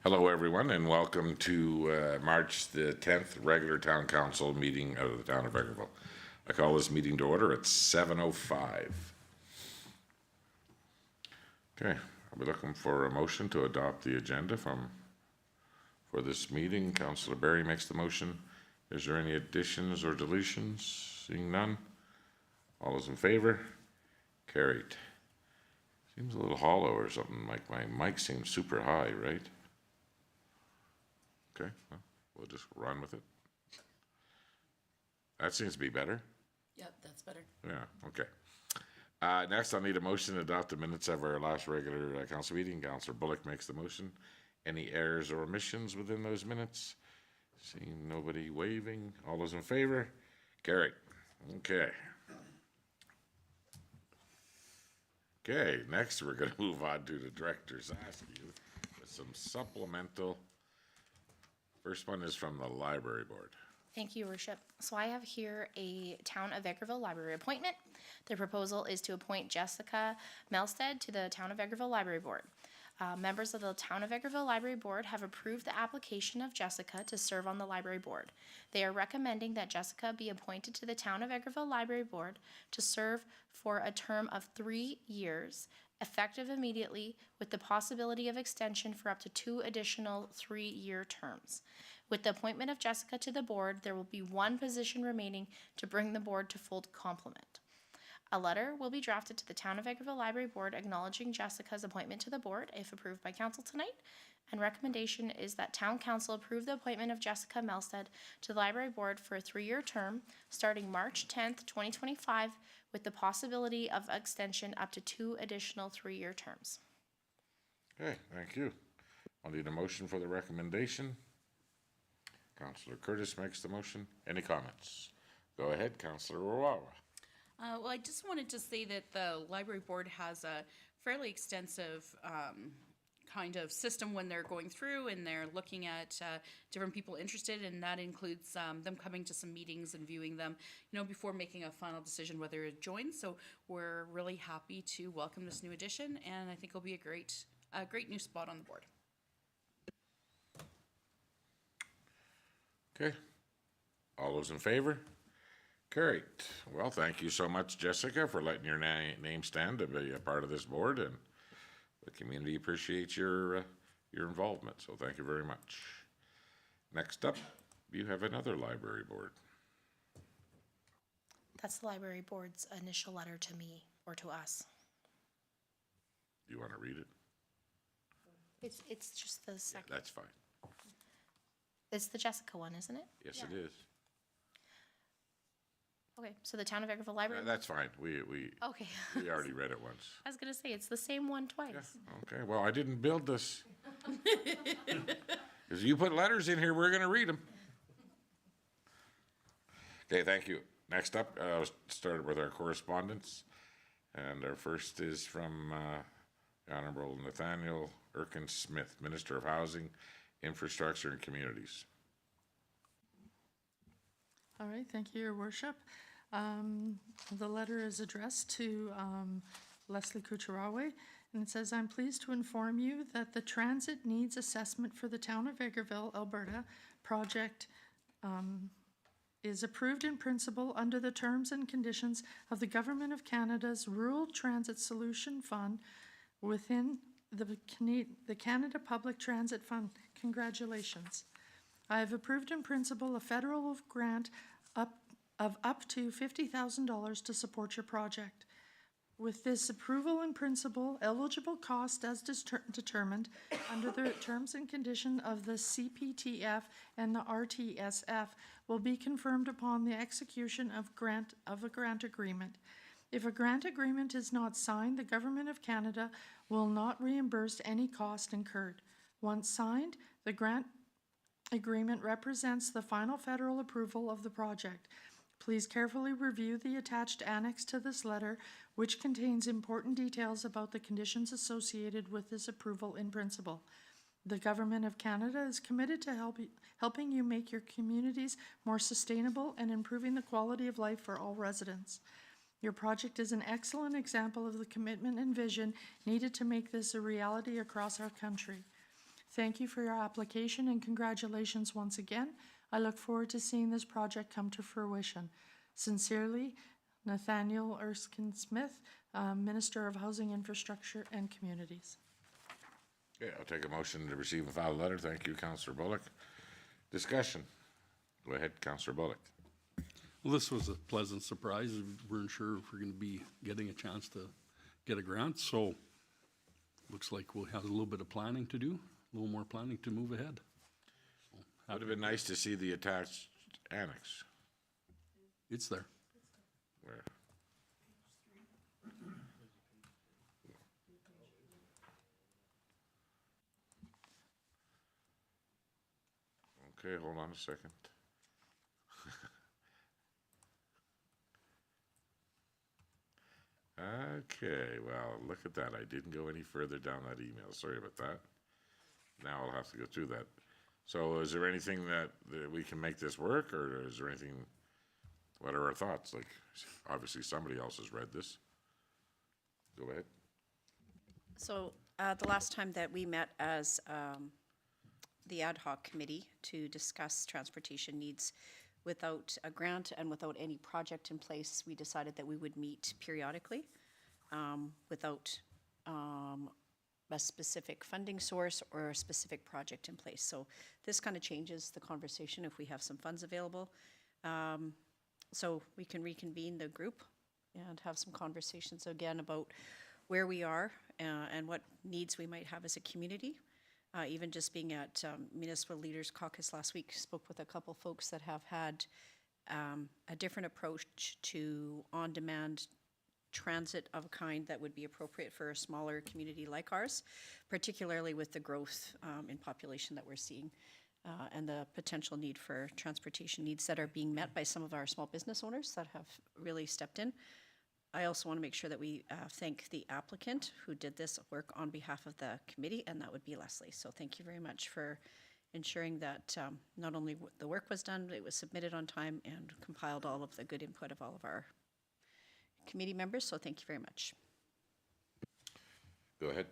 Hello, everyone, and welcome to March the 10th regular Town Council meeting of the Town of Vegreville. I call this meeting to order at 7:05. Okay, I'll be looking for a motion to adopt the agenda for this meeting. Councillor Barry makes the motion. Is there any additions or deletions? Seeing none. All those in favor? Carried. Seems a little hollow or something, like my mic seems super high, right? Okay, well, we'll just run with it. That seems to be better. Yep, that's better. Yeah, okay. Next, I'll need a motion to adopt the minutes of our last regular council meeting. Councillor Bullock makes the motion. Any errors or omissions within those minutes? Seeing nobody waving. All those in favor? Carried. Okay. Okay, next we're going to move on to the director's ask you with some supplemental. First one is from the library board. Thank you, Worship. So I have here a Town of Vegreville Library appointment. The proposal is to appoint Jessica Melstead to the Town of Vegreville Library Board. Members of the Town of Vegreville Library Board have approved the application of Jessica to serve on the library board. They are recommending that Jessica be appointed to the Town of Vegreville Library Board to serve for a term of 3 years, effective immediately, with the possibility of extension for up to 2 additional 3-year terms. With the appointment of Jessica to the board, there will be 1 position remaining to bring the board to full complement. A letter will be drafted to the Town of Vegreville Library Board acknowledging Jessica's appointment to the board, if approved by council tonight. And recommendation is that Town Council approve the appointment of Jessica Melstead to the Library Board for a 3-year term, starting March 10th, 2025, with the possibility of extension up to 2 additional 3-year terms. Okay, thank you. I'll need a motion for the recommendation. Councillor Curtis makes the motion. Any comments? Go ahead, Councillor Rawawa. Well, I just wanted to say that the library board has a fairly extensive kind of system when they're going through and they're looking at different people interested, and that includes them coming to some meetings and viewing them, before making a final decision whether to join. So we're really happy to welcome this new addition, and I think it'll be a great new spot on the board. Okay. All those in favor? Carried. Well, thank you so much, Jessica, for letting your name stand to be a part of this board, and the community appreciates your involvement, so thank you very much. Next up, you have another library board. That's the library board's initial letter to me, or to us. Do you want to read it? It's just the second. Yeah, that's fine. It's the Jessica one, isn't it? Yes, it is. Okay, so the Town of Vegreville Library. That's fine. We Okay. we already read it once. I was gonna say it's the same one twice. Yeah. Okay. Well, I didn't build this. If you put letters in here, we're going to read them. Okay. Thank you. Next up, started with our correspondence, and our first is from the Honorable Nathaniel Erkin Smith, Minister of Housing, Infrastructure and Communities. All right, thank you, Your Worship. The letter is addressed to Leslie Kucherawe, and it says, I'm pleased to inform you that the Transit Needs Assessment for the Town of Vegreville, Alberta project is approved in principle under the terms and conditions of the Government of Canada's Rural Transit Solution Fund within the Canada Public Transit Fund. Congratulations. I have approved in principle a federal grant of up to $50,000 to support your project. With this approval in principle, eligible cost as determined under the terms and condition of the CPTF and the RTSF will be confirmed upon the execution of a grant agreement. If a grant agreement is not signed, the Government of Canada will not reimburse any cost incurred. Once signed, the grant agreement represents the final federal approval of the project. Please carefully review the attached annex to this letter, which contains important details about the conditions associated with this approval in principle. The Government of Canada is committed to helping you make your communities more sustainable and improving the quality of life for all residents. Your project is an excellent example of the commitment and vision needed to make this a reality across our country. Thank you for your application and congratulations once again. I look forward to seeing this project come to fruition. Sincerely, Nathaniel Erskine Smith, Minister of Housing, Infrastructure and Communities. Okay, I'll take a motion to receive and file a letter. Thank you, Councillor Bullock. Discussion. Go ahead, Councillor Bullock. Well, this was a pleasant surprise. We weren't sure if we're gonna be getting a chance to get a grant, so looks like we'll have a little bit of planning to do, a little more planning to move ahead. Would have been nice to see the attached annex. It's there. Where? Okay, hold on a second. Okay, well, look at that. I didn't go any further down that email. Sorry about that. Now I'll have to go through that. So is there anything that we can make this work, or is there anything, what are our thoughts? Like, obviously somebody else has read this. Go ahead. So the last time that we met as the ad hoc committee to discuss transportation needs without a grant and without any project in place, we decided that we would meet periodically without a specific funding source or a specific project in place. So this kind of changes the conversation if we have some funds available. So we can reconvene the group and have some conversations again about where we are and what needs we might have as a community. Even just being at Municipal Leaders Caucus last week, spoke with a couple folks that have had a different approach to on-demand transit of a kind that would be appropriate for a smaller community like ours, particularly with the growth in population that we're seeing and the potential need for transportation needs that are being met by some of our small business owners that have really stepped in. I also want to make sure that we thank the applicant who did this work on behalf of the committee, and that would be Leslie. So thank you very much for ensuring that not only the work was done, but it was submitted on time and compiled all of the good input of all of our committee members. So thank you very much. Go ahead.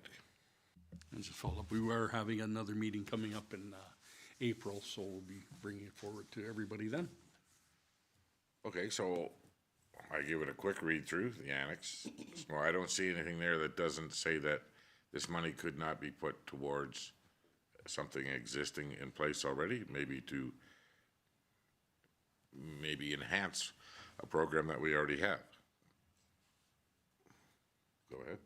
And just follow up, we were having another meeting coming up in April, so we'll be bringing it forward to everybody then. Okay, so I give it a quick read through, the annex. So I don't see anything there that doesn't say that this money could not be put towards something existing in place already, maybe to enhance a program that we already have. Go ahead.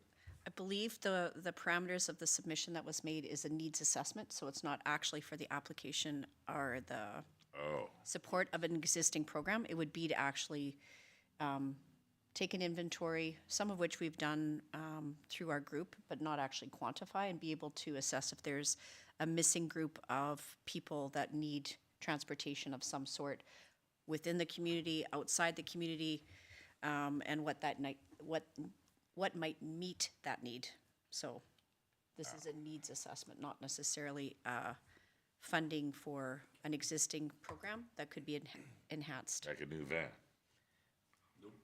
I believe the parameters of the submission that was made is a needs assessment, so it's not actually for the application or the support of an existing program. It would be to actually take an inventory, some of which we've done through our group, but not actually quantify, and be able to assess if there's a missing group of people that need transportation of some sort within the community, outside the community, and what might meet that need. So this is a needs assessment, not necessarily funding for an existing program that could be enhanced. Like a new van.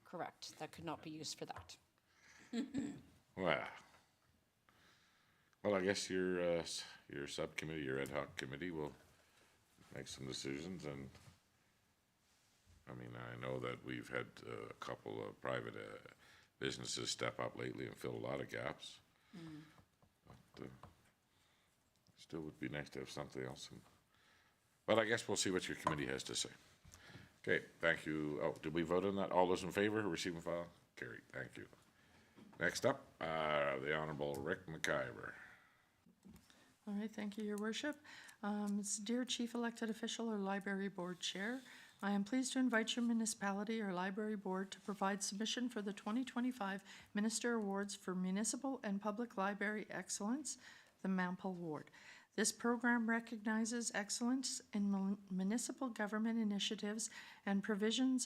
Correct. That could not be used for that. Well, I guess your subcommittee, your ad hoc committee will make some decisions, and I mean, I know that we've had a couple of private businesses step up lately and fill a lot of gaps. But still would be nice to have something else. But I guess we'll see what your committee has to say. Okay, thank you. Oh, did we vote on that? All those in favor, receive and file? Carried, thank you. Next up, the Honorable Rick McIver. All right, thank you, Your Worship. Dear Chief Elected Official or Library Board Chair, I am pleased to invite your municipality or library board to provide submission for the 2025 Minister Awards for Municipal and Public Library Excellence, the Mampel Award. This program recognizes excellence in municipal government initiatives and provision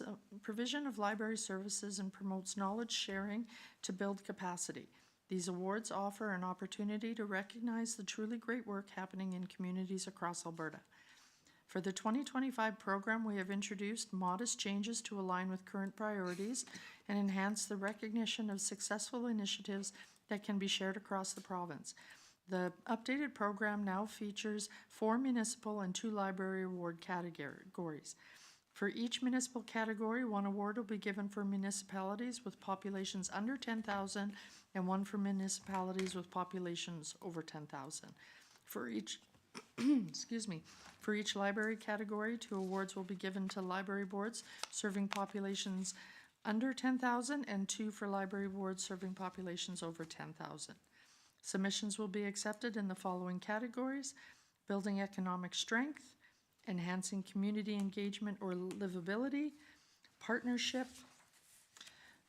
of library services and promotes knowledge sharing to build capacity. These awards offer an opportunity to recognize the truly great work happening in communities across Alberta. For the 2025 program, we have introduced modest changes to align with current priorities and enhance the recognition of successful initiatives that can be shared across the province. The updated program now features 4 municipal and 2 library award categories. For each municipal category, 1 award will be given for municipalities with populations under 10,000 and 1 for municipalities with populations over 10,000. For each, excuse me, for each library category, 2 awards will be given to library boards serving populations under 10,000 and 2 for library boards serving populations over 10,000. Submissions will be accepted in the following categories: building economic strength, enhancing community engagement or livability, partnership,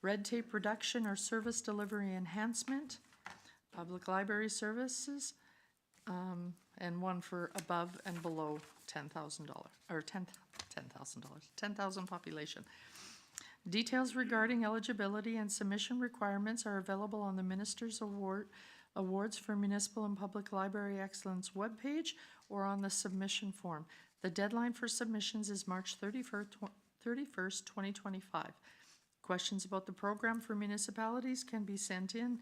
red tape reduction or service delivery enhancement, public library services, and 1 for above and below $10,000, or $10,000 population. Details regarding eligibility and submission requirements are available on the Minister's Awards for Municipal and Public Library Excellence webpage or on the submission form. The deadline for submissions is March 31st, 2025. Questions about the program for municipalities can be sent in,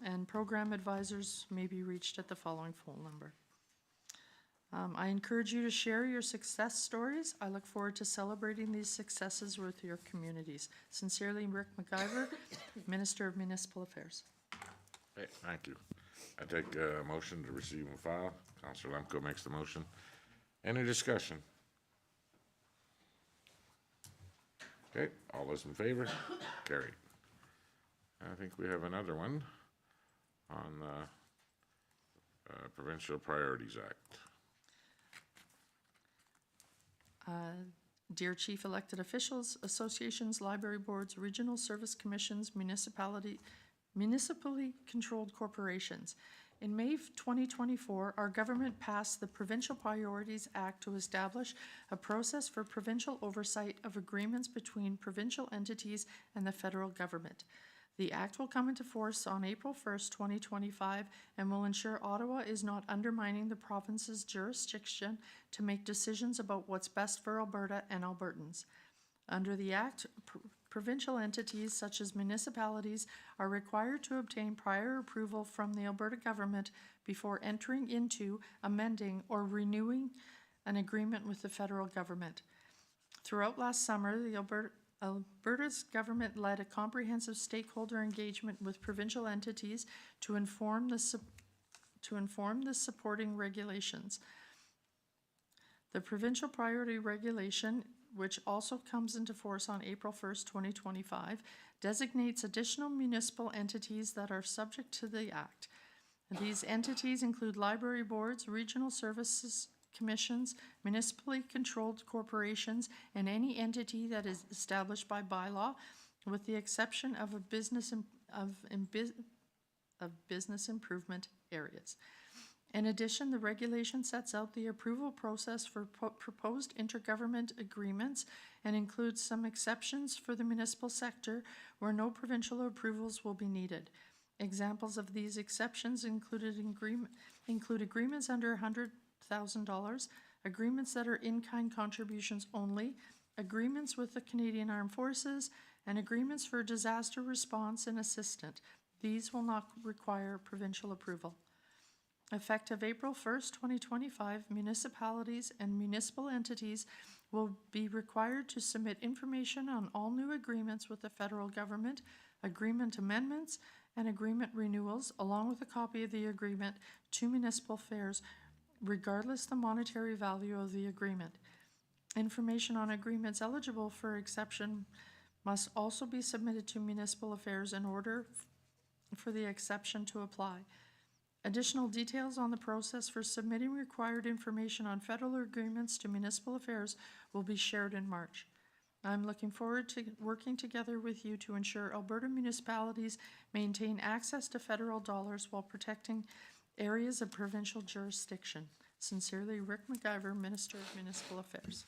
and program advisors may be reached at the following phone number. I encourage you to share your success stories. I look forward to celebrating these successes with your communities. Sincerely, Rick McIver, Minister of Municipal Affairs. Okay, thank you. I take a motion to receive and file. Councilor Lemko makes the motion. Any discussion? Okay, all those in favor? Carried. I think we have another one on the Provincial Priorities Act. Dear Chief Elected Officials, associations, library boards, regional service commissions, municipally controlled corporations. In May 2024, our government passed the Provincial Priorities Act to establish a process for provincial oversight of agreements between provincial entities and the federal government. The Act will come into force on April 1st, 2025, and will ensure Ottawa is not undermining the province's jurisdiction to make decisions about what's best for Alberta and Albertans. Under the Act, provincial entities such as municipalities are required to obtain prior approval from the Alberta government before entering into, amending, or renewing an agreement with the federal government. Throughout last summer, Alberta's government led a comprehensive stakeholder engagement with provincial entities to inform the supporting regulations. The Provincial Priority Regulation, which also comes into force on April 1st, 2025, designates additional municipal entities that are subject to the Act. These entities include library boards, regional services commissions, municipally controlled corporations, and any entity that is established by bylaw, with the exception of business improvement areas. In addition, the regulation sets out the approval process for proposed intergovernment agreements and includes some exceptions for the municipal sector where no provincial approvals will be needed. Examples of these exceptions include agreements under $100,000, agreements that are in-kind contributions only, agreements with the Canadian Armed Forces, and agreements for disaster response and assistance. These will not require provincial approval. Effective April 1st, 2025, municipalities and municipal entities will be required to submit information on all new agreements with the federal government, agreement amendments, and agreement renewals, along with a copy of the agreement to municipal affairs, regardless the monetary value of the agreement. Information on agreements eligible for exception must also be submitted to municipal affairs in order for the exception to apply. Additional details on the process for submitting required information on federal agreements to municipal affairs will be shared in March. I'm looking forward to working together with you to ensure Alberta municipalities maintain access to federal dollars while protecting areas of provincial jurisdiction. Sincerely, Rick McIver, Minister of Municipal Affairs.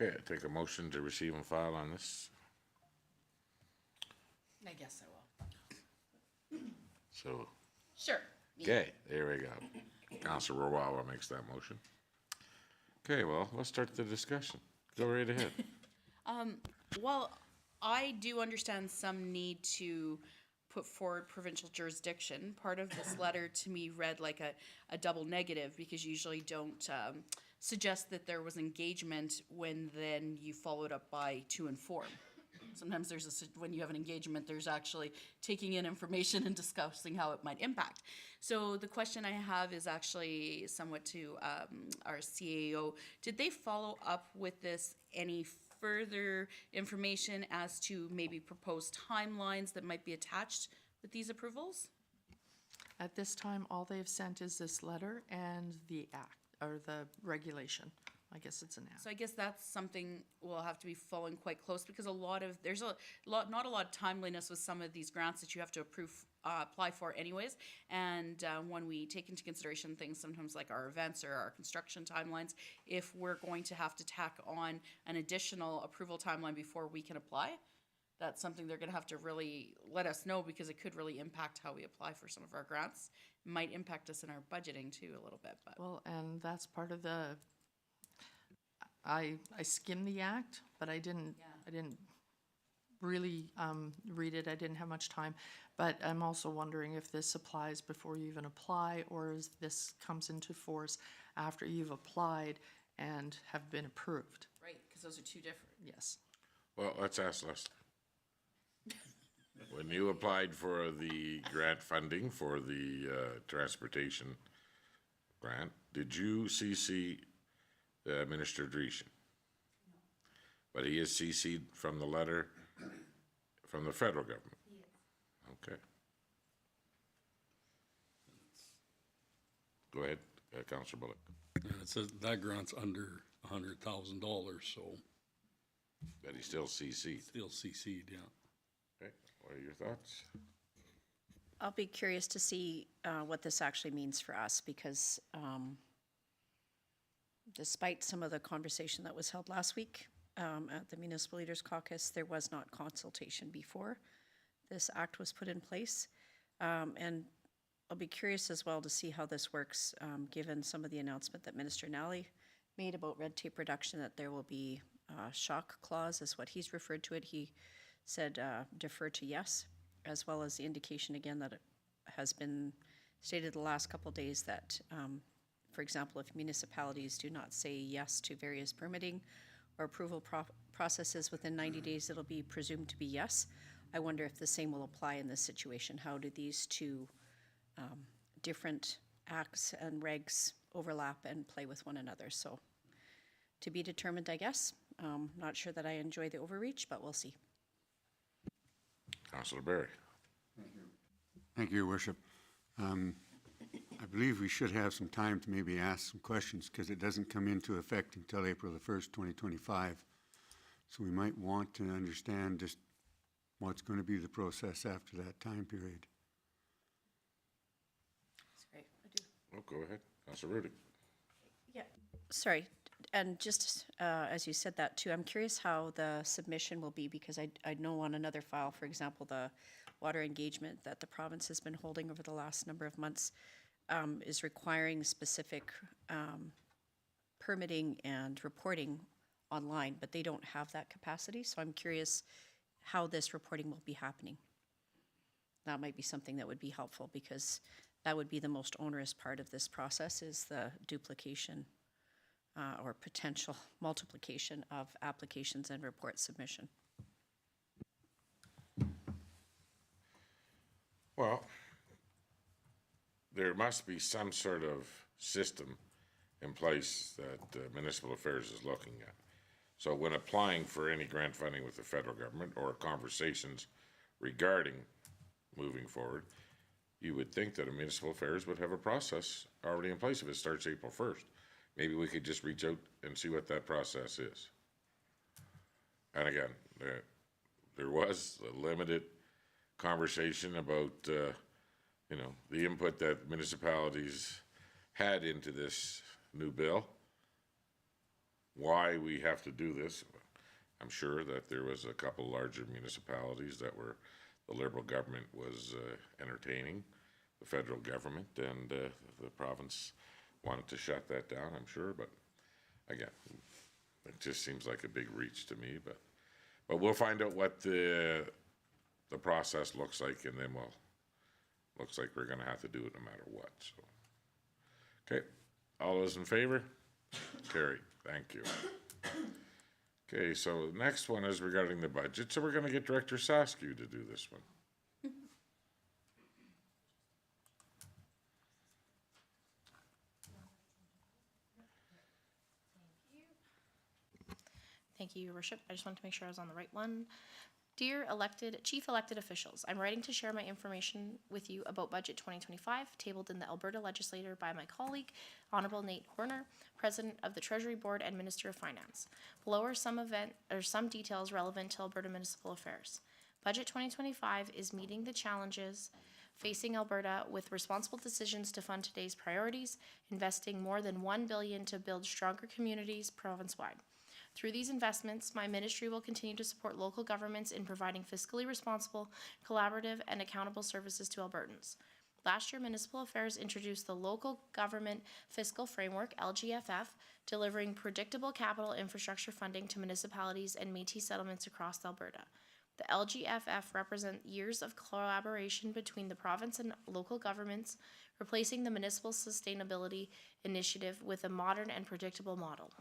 Okay, I take a motion to receive and file on this. I guess I will. So, Sure. okay, there we go. Councilor Wawa makes that motion. Okay, well, let's start the discussion. Go right ahead. Well, I do understand some need to put forward provincial jurisdiction. Part of this letter to me read like a double negative, because you usually don't suggest that there was engagement when then you followed up by to inform. Sometimes when you have an engagement, there's actually taking in information and discussing how it might impact. So the question I have is actually somewhat to our CAO. Did they follow up with this any further information as to maybe proposed timelines that might be attached with these approvals? At this time, all they've sent is this letter and the act, or the regulation. I guess it's an act. So I guess that's something we'll have to be following quite close, because there's not a lot of timeliness with some of these grants that you have to apply for anyways. And when we take into consideration things sometimes like our events or our construction timelines, if we're going to have to tack on an additional approval timeline before we can apply, that's something they're going to have to really let us know, because it could really impact how we apply for some of our grants. It might impact us in our budgeting too a little bit. But Well, and that's part of the, I skimmed the act, but I didn't really read it. I didn't have much time. But I'm also wondering if this applies before you even apply, or is this comes into force after you've applied and have been approved. right, because those are two different. Yes. Well, let's ask Leslie. When you applied for the grant funding for the transportation grant, did you CC Minister Dreeshen? But he is CC'd from the letter from the federal government? Okay. Go ahead, Councillor Bullock. And it says that grant's under $100,000, so But he's still CC'd. still CC'd, yeah. Okay, what are your thoughts? I'll be curious to see what this actually means for us, because despite some of the conversation that was held last week at the Municipal Leaders Caucus, there was not consultation before this act was put in place. And I'll be curious as well to see how this works, given some of the announcement that Minister Nally made about red tape reduction, that there will be a shock clause, is what he's referred to it. He said defer to yes, as well as the indication again that it has been stated the last couple of days that, for example, if municipalities do not say yes to various permitting or approval processes within 90 days, it'll be presumed to be yes. I wonder if the same will apply in this situation. How do these two different acts and regs overlap and play with one another? So to be determined, I guess. Not sure that I enjoy the overreach, but we'll see. Councillor Barry. Thank you, Your Worship. I believe we should have some time to maybe ask some questions, because it doesn't come into effect until April the 1st, 2025. So we might want to understand just what's going to be the process after that time period. Sorry, I do. Oh, go ahead. Councillor Rudy. Yeah, sorry. And just as you said that too, I'm curious how the submission will be, because I know on another file, for example, the water engagement that the province has been holding over the last number of months is requiring specific permitting and reporting online, but they don't have that capacity. So I'm curious how this reporting will be happening. That might be something that would be helpful, because that would be the most onerous part of this process, is the duplication or potential multiplication of applications and report submission. Well, there must be some sort of system in place that Municipal Affairs is looking at. So when applying for any grant funding with the federal government or conversations regarding moving forward, you would think that a Municipal Affairs would have a process already in place if it starts April 1st. Maybe we could just reach out and see what that process is. And again, there was a limited conversation about, the input that municipalities had into this new bill. Why we have to do this. I'm sure that there was a couple larger municipalities that were, the Liberal government was entertaining the federal government, and the province wanted to shut that down, I'm sure, but again, it just seems like a big reach to me, but we'll find out what the the process looks like, and then looks like we're gonna have to do it no matter what, so. Okay, all those in favor? Carried, thank you. Okay, so the next one is regarding the budget, so we're gonna get Director Saskew to do this one. Thank you, Your Worship. I just wanted to make sure I was on the right one. Dear Chief Elected Officials, I'm writing to share my information with you about Budget 2025, tabled in the Alberta Legislature by my colleague, Honorable Nate Horner, President of the Treasury Board and Minister of Finance. Below are some details relevant to Alberta municipal affairs. Budget 2025 is meeting the challenges facing Alberta with responsible decisions to fund today's priorities, investing more than $1 billion to build stronger communities province-wide. Through these investments, my ministry will continue to support local governments in providing fiscally responsible, collaborative, and accountable services to Albertans. Last year, Municipal Affairs introduced the Local Government Fiscal Framework, LGFF, delivering predictable capital infrastructure funding to municipalities and Métis settlements across Alberta. The LGFF represents years of collaboration between the province and local governments, replacing the Municipal Sustainability Initiative with a modern and predictable model.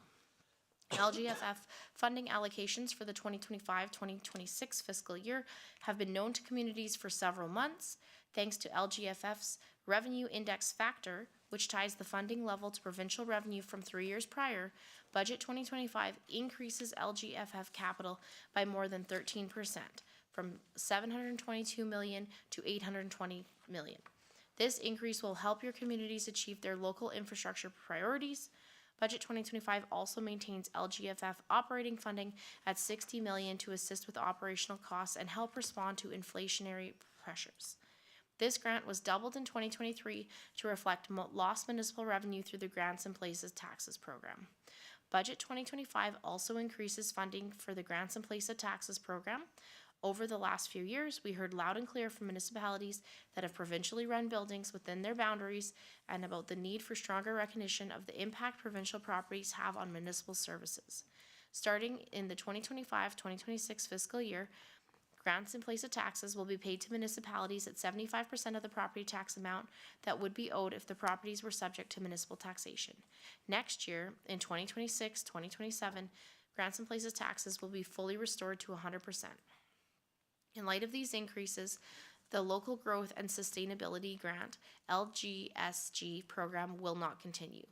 LGFF funding allocations for the 2025-2026 fiscal year have been known to communities for several months, thanks to LGFF's revenue index factor, which ties the funding level to provincial revenue from 3 years prior. Budget 2025 increases LGFF capital by more than 13%, from $722 million to $820 million. This increase will help your communities achieve their local infrastructure priorities. Budget 2025 also maintains LGFF operating funding at $60 million to assist with operational costs and help respond to inflationary pressures. This grant was doubled in 2023 to reflect lost municipal revenue through the Grants and Places Taxes program. Budget 2025 also increases funding for the Grants and Places Taxes program. Over the last few years, we heard loud and clear from municipalities that have provincially run buildings within their boundaries and about the need for stronger recognition of the impact provincial properties have on municipal services. Starting in the 2025-2026 fiscal year, Grants and Places Taxes will be paid to municipalities at 75% of the property tax amount that would be owed if the properties were subject to municipal taxation. Next year, in 2026-2027, Grants and Places Taxes will be fully restored to 100%. In light of these increases, the Local Growth and Sustainability Grant, LGSG program will not continue.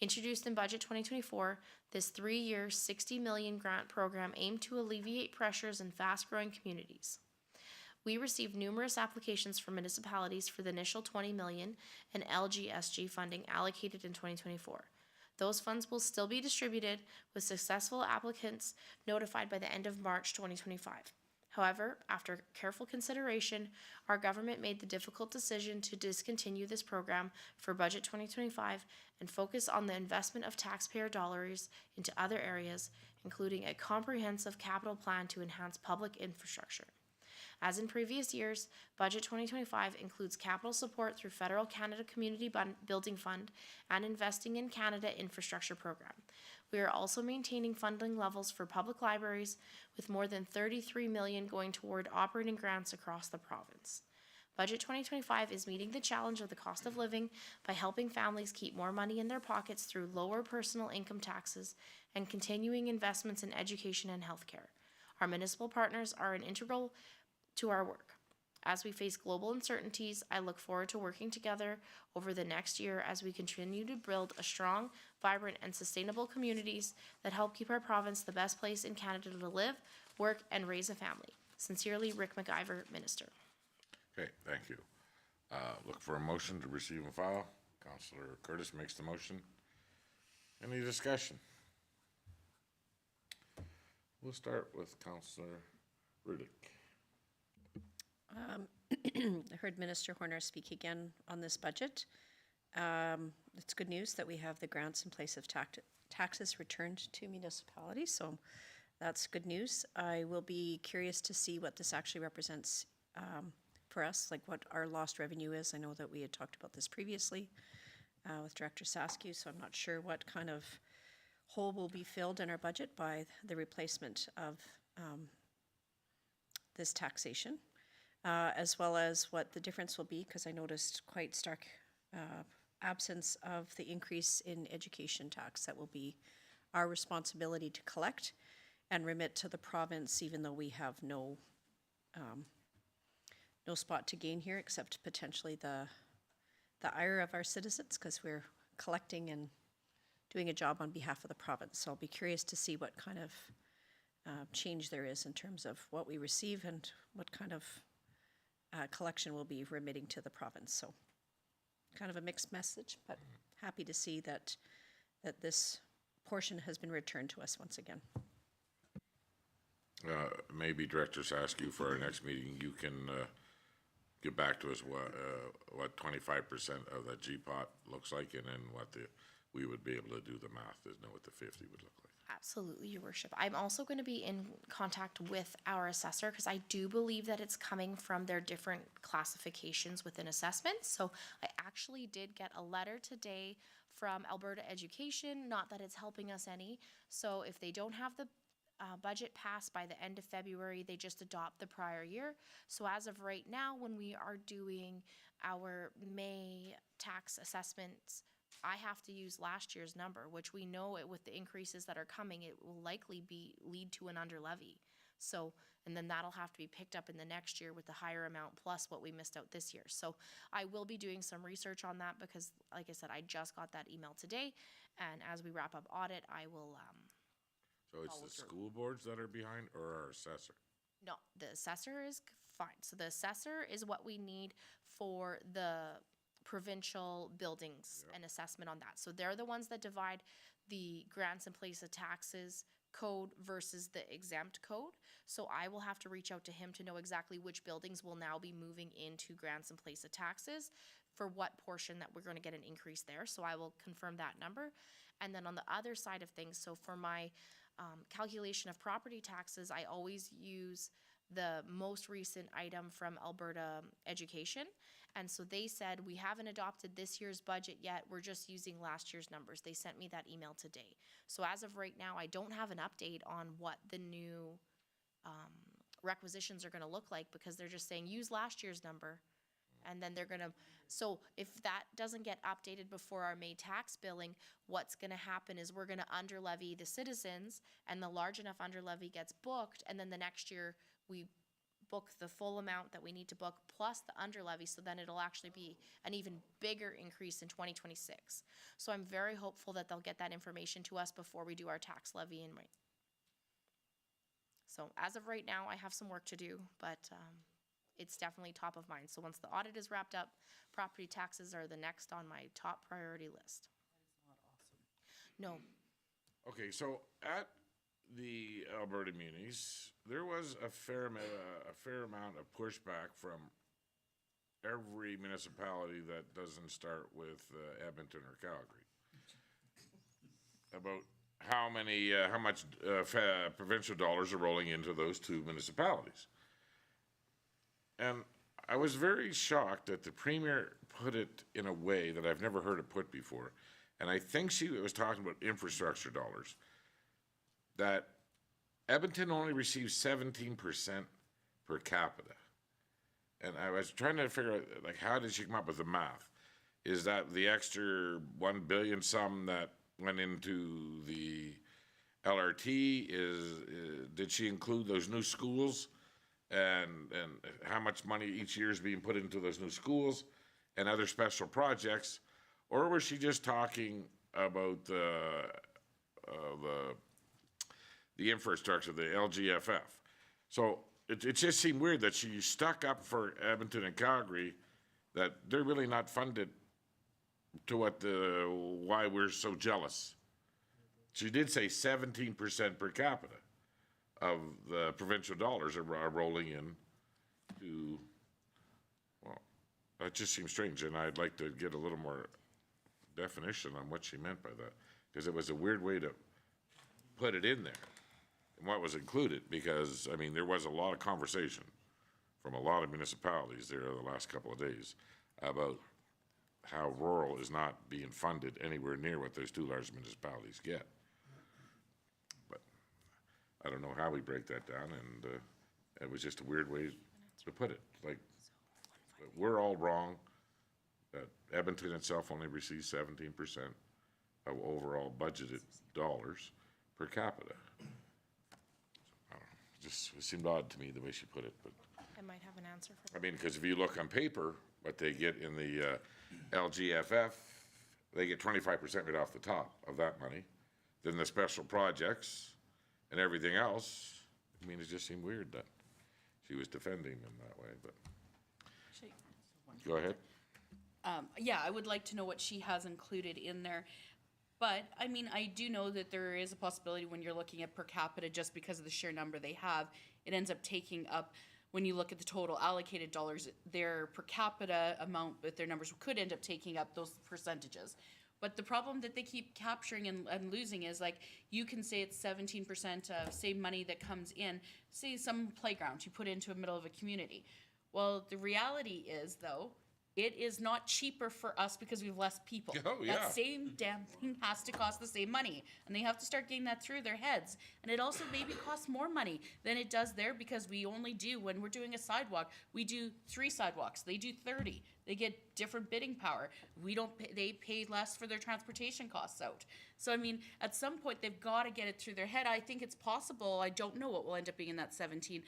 Introduced in Budget 2024, this 3-year, $60 million grant program aimed to alleviate pressures in fast-growing communities. We received numerous applications from municipalities for the initial $20 million in LGSG funding allocated in 2024. Those funds will still be distributed, with successful applicants notified by the end of March 2025. However, after careful consideration, our government made the difficult decision to discontinue this program for Budget 2025 and focus on the investment of taxpayer dollars into other areas, including a comprehensive capital plan to enhance public infrastructure. As in previous years, Budget 2025 includes capital support through Federal Canada Community Building Fund and Investing in Canada Infrastructure Program. We are also maintaining funding levels for public libraries, with more than $33 million going toward operating grants across the province. Budget 2025 is meeting the challenge of the cost of living by helping families keep more money in their pockets through lower personal income taxes and continuing investments in education and healthcare. Our municipal partners are an integral to our work. As we face global uncertainties, I look forward to working together over the next year as we continue to build a strong, vibrant, and sustainable communities that help keep our province the best place in Canada to live, work, and raise a family. Sincerely, Rick McIver, Minister. Okay, thank you. Look for a motion to receive and file. Councillor Curtis makes the motion. Any discussion? We'll start with Councillor Rudick. I heard Minister Horner speak again on this budget. It's good news that we have the grants in place of taxes returned to municipalities, so that's good news. I will be curious to see what this actually represents for us, like what our lost revenue is. I know that we had talked about this previously with Director Saskew, so I'm not sure what kind of hole will be filled in our budget by the replacement of this taxation. as well as what the difference will be, because I noticed quite stark absence of the increase in education tax that will be our responsibility to collect and remit to the province, even though we have no spot to gain here except potentially the ire of our citizens, because we're collecting and doing a job on behalf of the province. So I'll be curious to see what kind of change there is in terms of what we receive and what kind of collection we'll be remitting to the province. So kind of a mixed message, but happy to see that this portion has been returned to us once again. Maybe directors ask you for our next meeting, you can get back to us what 25% of that GPOT looks like, and then we would be able to do the math to know what the 50 would look like. Absolutely, Your Worship. I'm also going to be in contact with our assessor because I do believe that it's coming from their different classifications within assessments. So I actually did get a letter today from Alberta Education, not that it's helping us any. So if they don't have the budget passed by the end of February, they just adopt the prior year. So as of right now, when we are doing our May tax assessments, I have to use last year's number, which we know with the increases that are coming, it will likely lead to an under levy. So, and then that'll have to be picked up in the next year with the higher amount plus what we missed out this year. So I will be doing some research on that because, like I said, I just got that email today. And as we wrap up audit, I will, So it's the school boards that are behind, or our assessor? no, the assessor is fine. So the assessor is what we need for the provincial buildings and assessment on that. So they're the ones that divide the grants in place of taxes code versus the exempt code. So I will have to reach out to him to know exactly which buildings will now be moving into grants in place of taxes for what portion that we're going to get an increase there. So I will confirm that number. And then on the other side of things, so for my calculation of property taxes, I always use the most recent item from Alberta Education. And so they said, we haven't adopted this year's budget yet, we're just using last year's numbers. They sent me that email today. So as of right now, I don't have an update on what the new requisitions are gonna look like, because they're just saying, use last year's number. And then they're gonna, so if that doesn't get updated before our May tax billing, what's gonna happen is we're gonna under levy the citizens, and the large enough under levy gets booked, and then the next year we book the full amount that we need to book plus the under levy, so then it'll actually be an even bigger increase in 2026. So I'm very hopeful that they'll get that information to us before we do our tax levy in May. So as of right now, I have some work to do, but it's definitely top of mind. So once the audit is wrapped up, property taxes are the next on my top priority list. No, Okay, so at the Alberta Munis, there was a fair amount of pushback from every municipality that doesn't start with Edmonton or Calgary about how much provincial dollars are rolling into those two municipalities. And I was very shocked that the Premier put it in a way that I've never heard it put before. And I think she was talking about infrastructure dollars. That Edmonton only receives 17% per capita. And I was trying to figure out, like, how did she come up with the math? Is that the extra 1 billion sum that went into the LRT? Did she include those new schools? And how much money each year is being put into those new schools and other special projects? Or was she just talking about the infrastructure, the LGFF? So it just seemed weird that she stuck up for Edmonton and Calgary, that they're really not funded to why we're so jealous. She did say 17% per capita of the provincial dollars are rolling in to, well, that just seems strange, and I'd like to get a little more definition on what she meant by that, because it was a weird way to put it in there and what was included, because, I mean, there was a lot of conversation from a lot of municipalities there the last couple of days about how rural is not being funded anywhere near what those two large municipalities get. But I don't know how we break that down, and it was just a weird way to put it, like, we're all wrong, that Edmonton itself only receives 17% of overall budgeted dollars per capita. I don't know, it seemed odd to me the way she put it, but, I might have an answer for I mean, because if you look on paper, what they get in the LGFF, they get 25% right off the top of that money. Then the special projects and everything else, I mean, it just seemed weird that she was defending them that way, but, Actually, go ahead. yeah, I would like to know what she has included in there. But, I mean, I do know that there is a possibility when you're looking at per capita, just because of the sheer number they have, it ends up taking up, when you look at the total allocated dollars, their per capita amount with their numbers could end up taking up those percentages. But the problem that they keep capturing and losing is, like, you can say it's 17% of, say, money that comes in, say some playground you put into the middle of a community. Well, the reality is, though, it is not cheaper for us because we have less people. Oh, yeah. That same damn thing has to cost the same money. And they have to start getting that through their heads. And it also maybe costs more money than it does there, because we only do, when we're doing a sidewalk, we do 3 sidewalks. They do 30. They get different bidding power. We don't pay, they pay less for their transportation costs out. So, I mean, at some point, they've got to get it through their head. I think it's possible. I don't know what will end up being in that $17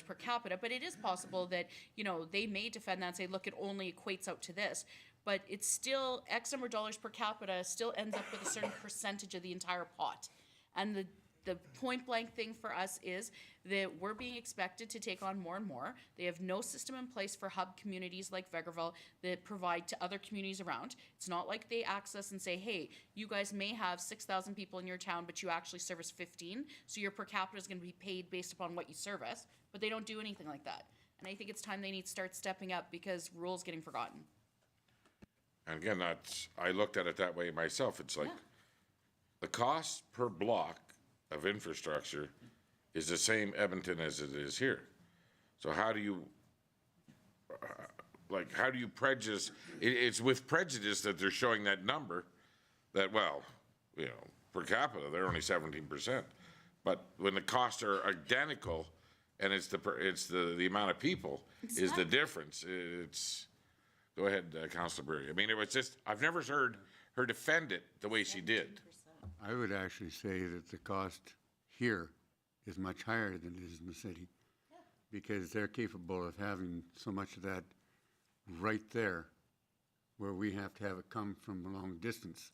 per capita, but it is possible that, you know, they may defend that and say, look, it only equates out to this. But it's still X number of dollars per capita still ends up with a certain percentage of the entire pot. And the point blank thing for us is that we're being expected to take on more and more. They have no system in place for hub communities like Vegreville that provide to other communities around. It's not like they access and say, hey, you guys may have 6,000 people in your town, but you actually service 15, so your per capita is going to be paid based upon what you service. But they don't do anything like that. And I think it's time they need to start stepping up, because rules getting forgotten. And again, I looked at it that way myself. It's like, the cost per block of infrastructure is the same Edmonton as it is here. So how do you, how do you prejudice? It's with prejudice that they're showing that number, that, well, you know, per capita, they're only 17%. But when the costs are identical, and it's the amount of people is the difference. It's, go ahead, Councilor Berry. I mean, it was just, I've never heard her defend it the way she did. I would actually say that the cost here is much higher than it is in the city. Because they're capable of having so much of that right there, where we have to have it come from a long distance.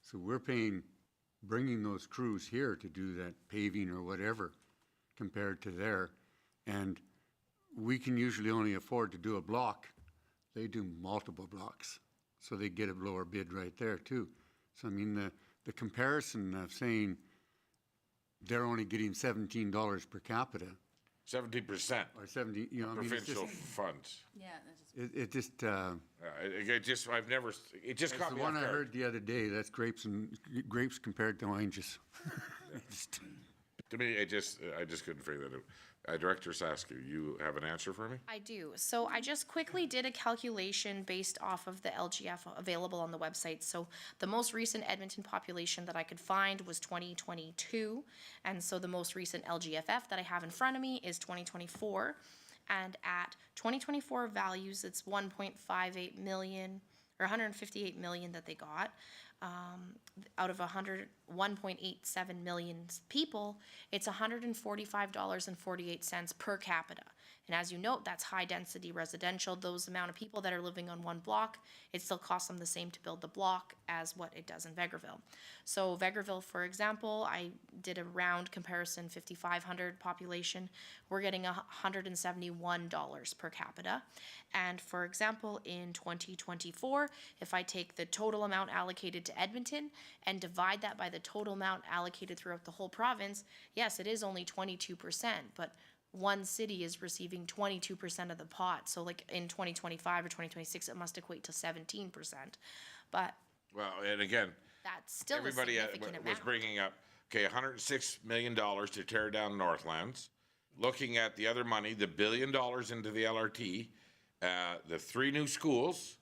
So we're bringing those crews here to do that paving or whatever compared to there. And we can usually only afford to do a block. They do multiple blocks. So they get a lower bid right there too. So I mean, the comparison of saying they're only getting $17 per capita 17% or 70, you know, I mean, it's provincial just, funds. Yeah, it just, I've never, it just it's caught the me off one I guard. heard the other day, that's grapes compared to oranges. To me, I just couldn't figure that out. Director Saskia, you have an answer for me? I do. So I just quickly did a calculation based off of the LGF available on the website. So the most recent Edmonton population that I could find was 2022. And so the most recent LGFF that I have in front of me is 2024. And at 2024 values, it's 1.58 million, or 158 million that they got. Out of 1.87 million people, it's $145.48 per capita. And as you note, that's high density residential. Those amount of people that are living on one block, it still costs them the same to build the block as what it does in Vegreville. So Vegreville, for example, I did a round comparison, 5,500 population, we're getting $171 per capita. And for example, in 2024, if I take the total amount allocated to Edmonton and divide that by the total amount allocated throughout the whole province, yes, it is only 22%, but one city is receiving 22% of the pot. So like in 2025 or 2026, it must equate to 17%. But Well, and again, that's still everybody a significant was amount. bringing up, okay, $106 million to tear down Northlands. Looking at the other money, the $1 billion into the LRT, the 3 new schools,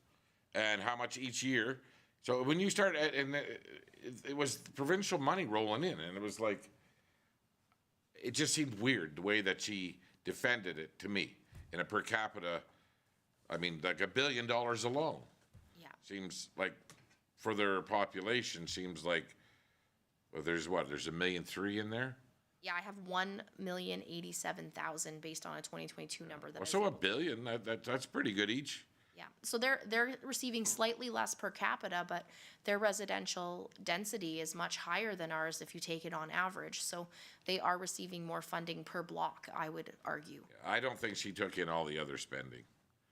and how much each year. So when you start, and it was provincial money rolling in, and it was like, it just seemed weird the way that she defended it to me in a per capita, I mean, like $1 billion alone. Yeah. Seems like, for their population, seems like, well, there's 1.3 million in there? Yeah, I have 1,087,000 based on a 2022 number that I Well, was so able $1 billion, that's pretty good each. Yeah, so they're receiving slightly less per capita, but their residential density is much higher than ours if you take it on average. So they are receiving more funding per block, I would argue. I don't think she took in all the other spending.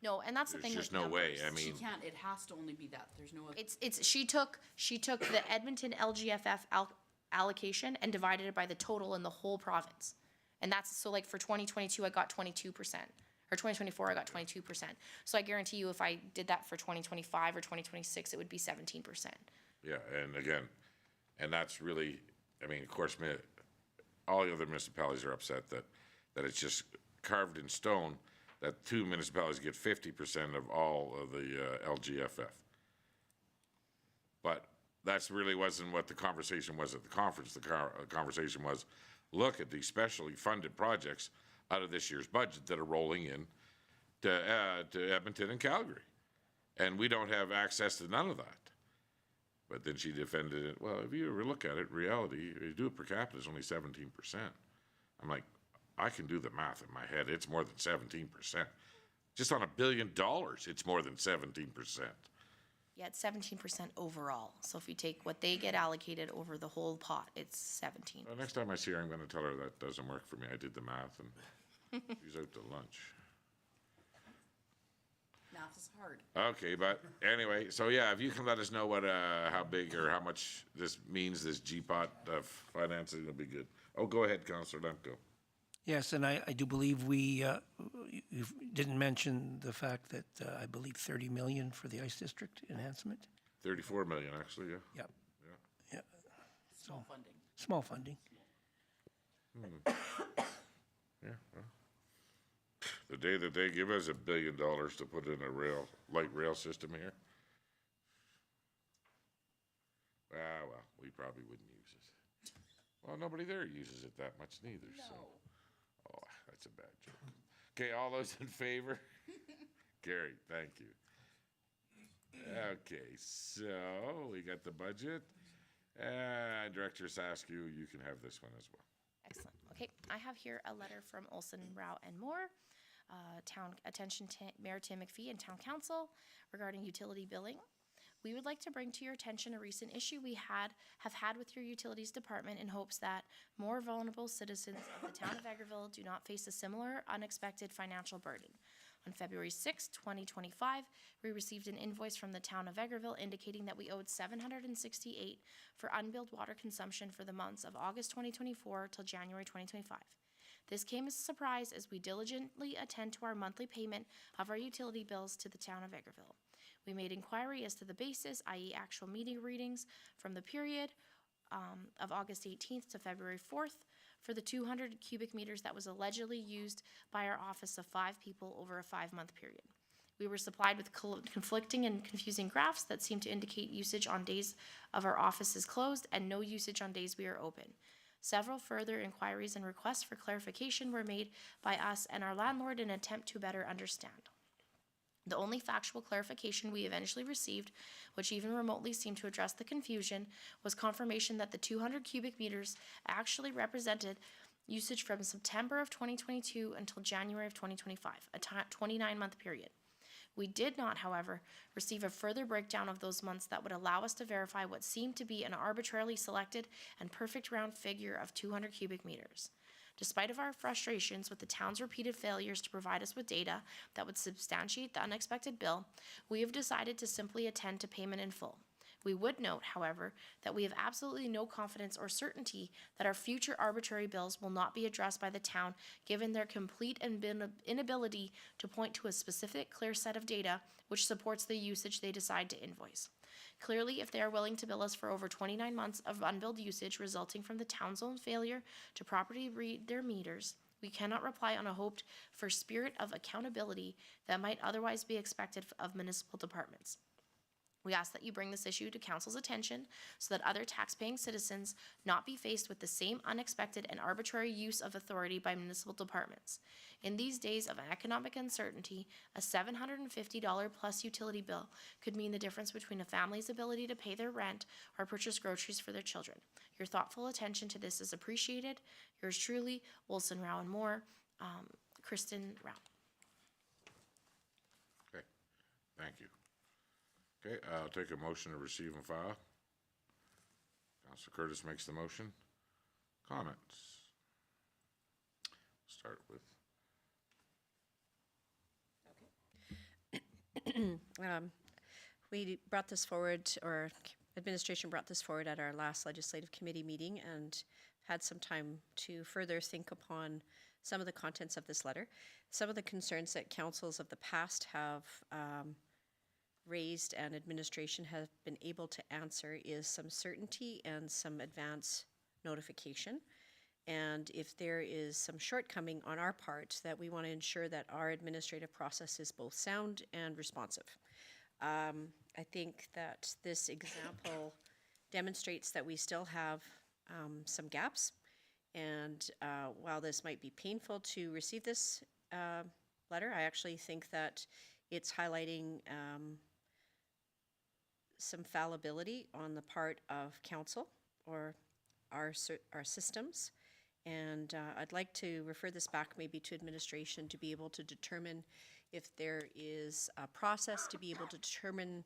No, and that's the There's thing just with no way, numbers. I She mean, can't, it has to only be that, there's no. It's she took the Edmonton LGFF allocation and divided it by the total in the whole province. And that's, so like for 2022, I got 22%. Or 2024, I got 22%. So I guarantee you if I did that for 2025 or 2026, it would be 17%. yeah, and again, and that's really, I mean, of course, all the other municipalities are upset that it's just carved in stone that 2 municipalities get 50% of all of the LGFF. But that's really wasn't what the conversation was at the conference. The conversation was, look at these specially funded projects out of this year's budget that are rolling in to Edmonton and Calgary. And we don't have access to none of that. But then she defended it. Well, if you ever look at it, reality, if you do it per capita, it's only 17%. I'm like, I can do the math in my head. It's more than 17%. Just on $1 billion, it's more than 17%. Yeah, it's 17% overall. So if you take what they get allocated over the whole pot, it's 17. Well, next time I see her, I'm gonna tell her that doesn't work for me. I did the math and she's out to lunch. Math is hard. Okay, but anyway, so yeah, if you can let us know what, how big or how much this means, this GPOT financing, it'll be good. Oh, go ahead, Councillor Lemko. Yes, and I do believe you didn't mention the fact that I believe 30 million for the ice district enhancement. 34 million, actually, yeah. Yep. Yeah. Yeah, Small funding. small funding. Yeah, well, the day that they give us $1 billion to put in a light rail system here, well, we probably wouldn't use it. Well, nobody there uses it that much neither, so. Oh, that's a bad joke. Okay, all those in favor? Carried, thank you. Okay, so we got the budget. Director Saskew, you can have this one as well. Excellent. Okay, I have here a letter from Olson, Rao, and Moore, Mayor Tim McPhee and Town Council regarding utility billing. We would like to bring to your attention a recent issue we have had with your utilities department in hopes that more vulnerable citizens of the town of Vegreville do not face a similar unexpected financial burden. On February 6, 2025, we received an invoice from the town of Vegreville indicating that we owed $768 for unbilled water consumption for the months of August 2024 till January 2025. This came as a surprise as we diligently attend to our monthly payment of our utility bills to the town of Vegreville. We made inquiry as to the basis, i.e. actual meter readings from the period of August 18th to February 4th for the 200 cubic meters that was allegedly used by our office of 5 people over a 5-month period. We were supplied with conflicting and confusing graphs that seemed to indicate usage on days of our office is closed and no usage on days we are open. Several further inquiries and requests for clarification were made by us and our landlord in an attempt to better understand. The only factual clarification we eventually received, which even remotely seemed to address the confusion, was confirmation that the 200 cubic meters actually represented usage from September of 2022 until January of 2025, a 29-month period. We did not, however, receive a further breakdown of those months that would allow us to verify what seemed to be an arbitrarily selected and perfect round figure of 200 cubic meters. Despite of our frustrations with the town's repeated failures to provide us with data that would substantiate the unexpected bill, we have decided to simply attend to payment in full. We would note, however, that we have absolutely no confidence or certainty that our future arbitrary bills will not be addressed by the town given their complete inability to point to a specific clear set of data which supports the usage they decide to invoice. Clearly, if they are willing to bill us for over 29 months of unbilled usage resulting from the town's own failure to properly read their meters, we cannot rely on a hoped for spirit of accountability that might otherwise be expected of municipal departments. We ask that you bring this issue to council's attention so that other tax-paying citizens not be faced with the same unexpected and arbitrary use of authority by municipal departments. In these days of economic uncertainty, a $750 plus utility bill could mean the difference between a family's ability to pay their rent or purchase groceries for their children. Your thoughtful attention to this is appreciated. Yours truly, Wilson, Rao, and Moore, Kristen Rao. Okay, thank you. Okay, I'll take a motion to receive and file. Councilor Curtis makes the motion. Comments? Start with, We brought this forward, or administration brought this forward at our last legislative committee meeting and had some time to further think upon some of the contents of this letter. Some of the concerns that councils of the past have raised and administration have been able to answer is some certainty and some advance notification. And if there is some shortcoming on our part, that we want to ensure that our administrative process is both sound and responsive. I think that this example demonstrates that we still have some gaps. And while this might be painful to receive this letter, I actually think that it's highlighting some fallibility on the part of council or our systems. And I'd like to refer this back maybe to administration to be able to determine if there is a process to be able to determine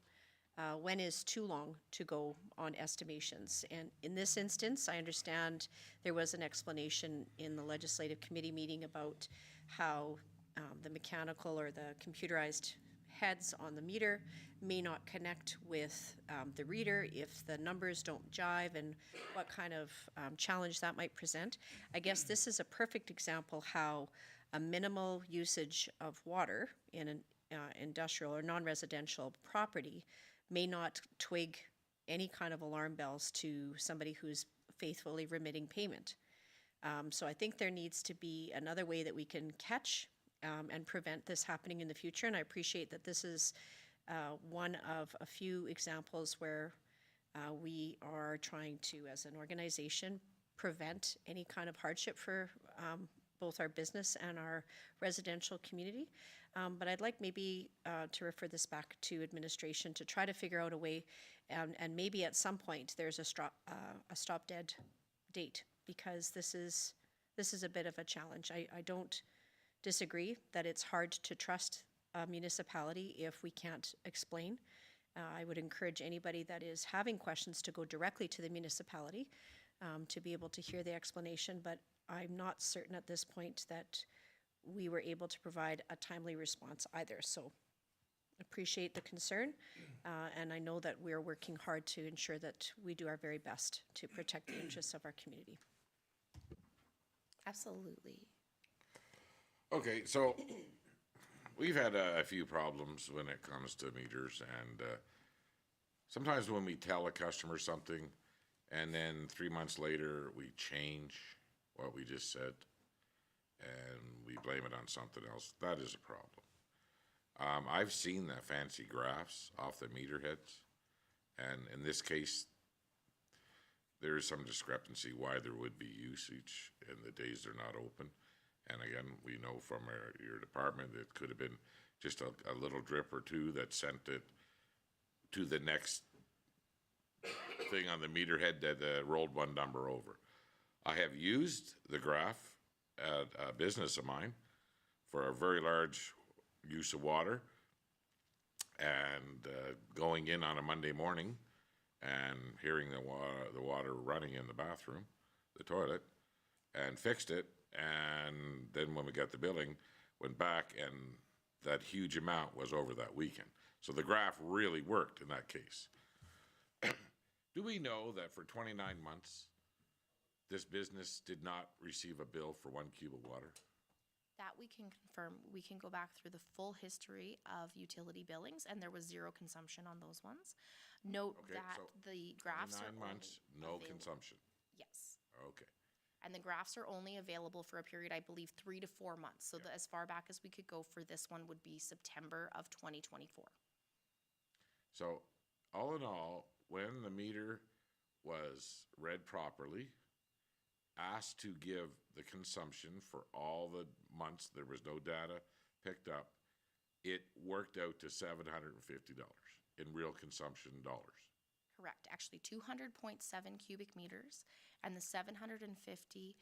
when is too long to go on estimations. And in this instance, I understand there was an explanation in the legislative committee meeting about how the mechanical or the computerized heads on the meter may not connect with the reader if the numbers don't jive, and what kind of challenge that might present. I guess this is a perfect example how a minimal usage of water in an industrial or non-residential property may not twig any kind of alarm bells to somebody who's faithfully remitting payment. So I think there needs to be another way that we can catch and prevent this happening in the future. And I appreciate that this is one of a few examples where we are trying to, as an organization, prevent any kind of hardship for both our business and our residential community. But I'd like maybe to refer this back to administration to try to figure out a way, and maybe at some point there's a stop dead date, because this is a bit of a challenge. I don't disagree that it's hard to trust a municipality if we can't explain. I would encourage anybody that is having questions to go directly to the municipality to be able to hear the explanation, but I'm not certain at this point that we were able to provide a timely response either. So appreciate the concern, and I know that we're working hard to ensure that we do our very best to protect the interests of our community. Absolutely. okay, so we've had a few problems when it comes to meters, and sometimes when we tell a customer something and then 3 months later we change what we just said and we blame it on something else, that is a problem. I've seen the fancy graphs off the meter heads, and in this case there is some discrepancy why there would be usage in the days they're not open. And again, we know from your department, it could have been just a little drip or two that sent it to the next thing on the meter head that rolled one number over. I have used the graph at a business of mine for a very large use of water, and going in on a Monday morning and hearing the water running in the bathroom, the toilet, and fixed it. And then when we got the billing, went back, and that huge amount was over that weekend. So the graph really worked in that case. Do we know that for 29 months, this business did not receive a bill for 1 cube of water? That we can confirm. We can go back through the full history of utility billings, and there was zero consumption on those ones. Note Okay, that so the graphs are 9 months, only no available- consumption. Yes. Okay. And the graphs are only available for a period, I believe, 3 to 4 months. So as far back as we could go for this one would be September of 2024. So all in all, when the meter was read properly, asked to give the consumption for all the months, there was no data picked up, it worked out to $750 in real consumption dollars. Correct, actually 200.7 cubic meters, and the 750,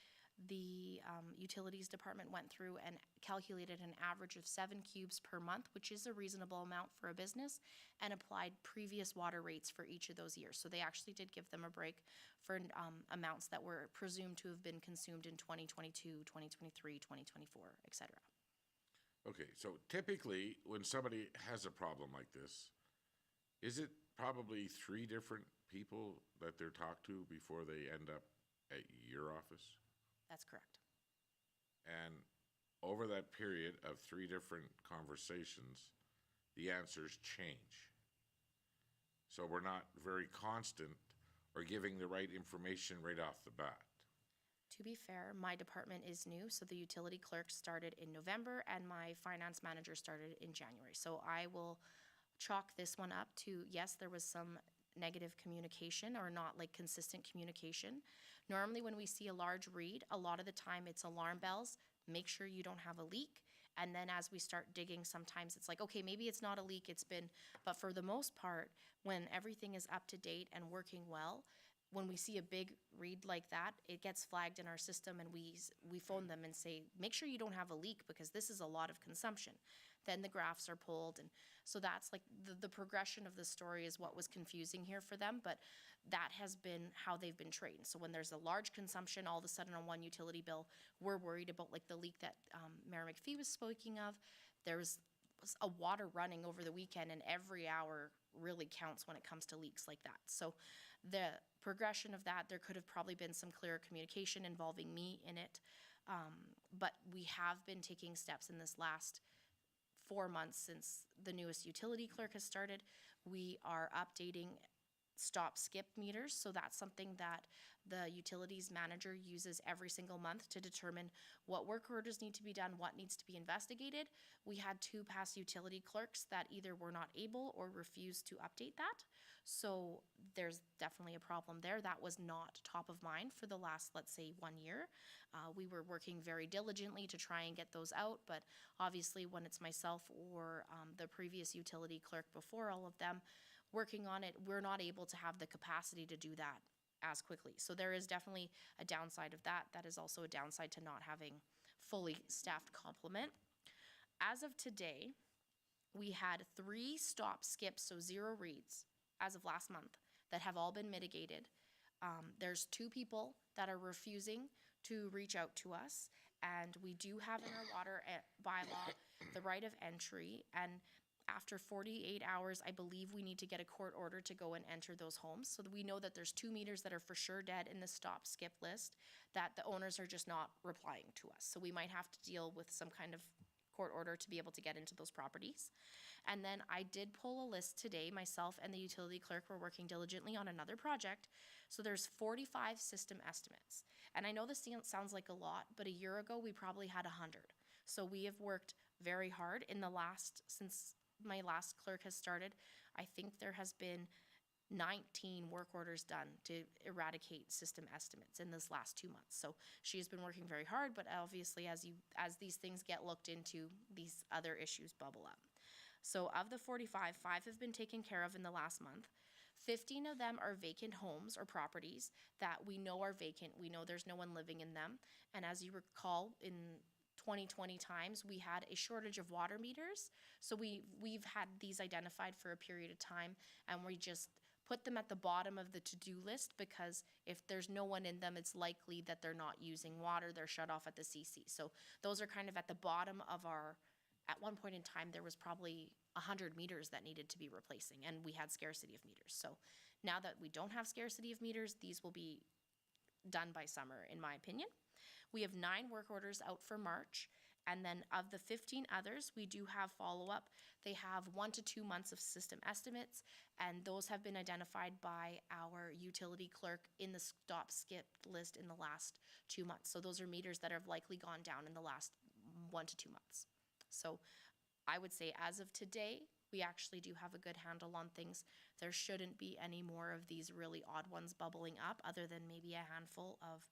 the utilities department went through and calculated an average of 7 cubes per month, which is a reasonable amount for a business, and applied previous water rates for each of those years. So they actually did give them a break for amounts that were presumed to have been consumed in 2022, 2023, 2024, et cetera. Okay, so typically, when somebody has a problem like this, is it probably 3 different people that they're talked to before they end up at your office? That's correct. And over that period of 3 different conversations, the answers change. So we're not very constant or giving the right information right off the bat. To be fair, my department is new, so the utility clerk started in November and my finance manager started in January. So I will chalk this one up to, yes, there was some negative communication or not like consistent communication. Normally when we see a large read, a lot of the time it's alarm bells, make sure you don't have a leak. And then as we start digging, sometimes it's like, okay, maybe it's not a leak, it's been, but for the most part, when everything is up to date and working well, when we see a big read like that, it gets flagged in our system and we phone them and say, make sure you don't have a leak because this is a lot of consumption. Then the graphs are pulled, and so that's like the progression of the story is what was confusing here for them, but that has been how they've been trained. So when there's a large consumption, all of a sudden on one utility bill, we're worried about like the leak that Mayor McPhee was speaking of. There's a water running over the weekend, and every hour really counts when it comes to leaks like that. So the progression of that, there could have probably been some clearer communication involving me in it, but we have been taking steps in this last 4 months since the newest utility clerk has started. We are updating stop-skip meters, so that's something that the utilities manager uses every single month to determine what work orders need to be done, what needs to be investigated. We had 2 past utility clerks that either were not able or refused to update that, so there's definitely a problem there. That was not top of mind for the last, let's say, 1 year. We were working very diligently to try and get those out, but obviously when it's myself or the previous utility clerk before all of them working on it, we're not able to have the capacity to do that as quickly. So there is definitely a downside of that. That is also a downside to not having fully staffed complement. As of today, we had 3 stop skips, so 0 reads, as of last month, that have all been mitigated. There's 2 people that are refusing to reach out to us, and we do have in our water bylaw the right of entry, and after 48 hours, I believe we need to get a court order to go and enter those homes. So that we know that there's 2 meters that are for sure dead in the stop skip list, that the owners are just not replying to us. So we might have to deal with some kind of court order to be able to get into those properties. And then I did pull a list today. Myself and the utility clerk were working diligently on another project. So there's 45 system estimates. And I know this sounds like a lot, but a year ago we probably had 100. So we have worked very hard in the since my last clerk has started. I think there has been 19 work orders done to eradicate system estimates in this last 2 months. So she has been working very hard, but obviously as these things get looked into, these other issues bubble up. So of the 45, 5 have been taken care of in the last month. 15 of them are vacant homes or properties that we know are vacant. We know there's no one living in them. And as you recall, in 2020 times, we had a shortage of water meters. So we've had these identified for a period of time, and we just put them at the bottom of the to-do list because if there's no one in them, it's likely that they're not using water, they're shut off at the CC. So those are kind of at the bottom of at one point in time, there was probably 100 meters that needed to be replacing, and we had scarcity of meters. So now that we don't have scarcity of meters, these will be done by summer, in my opinion. We have 9 work orders out for March, and then of the 15 others, we do have follow-up. They have 1 to 2 months of system estimates, and those have been identified by our utility clerk in the stop-skip list in the last 2 months. So those are meters that have likely gone down in the last 1 to 2 months. So I would say as of today, we actually do have a good handle on things. there shouldn't be any more of these really odd ones bubbling up, other than maybe a handful of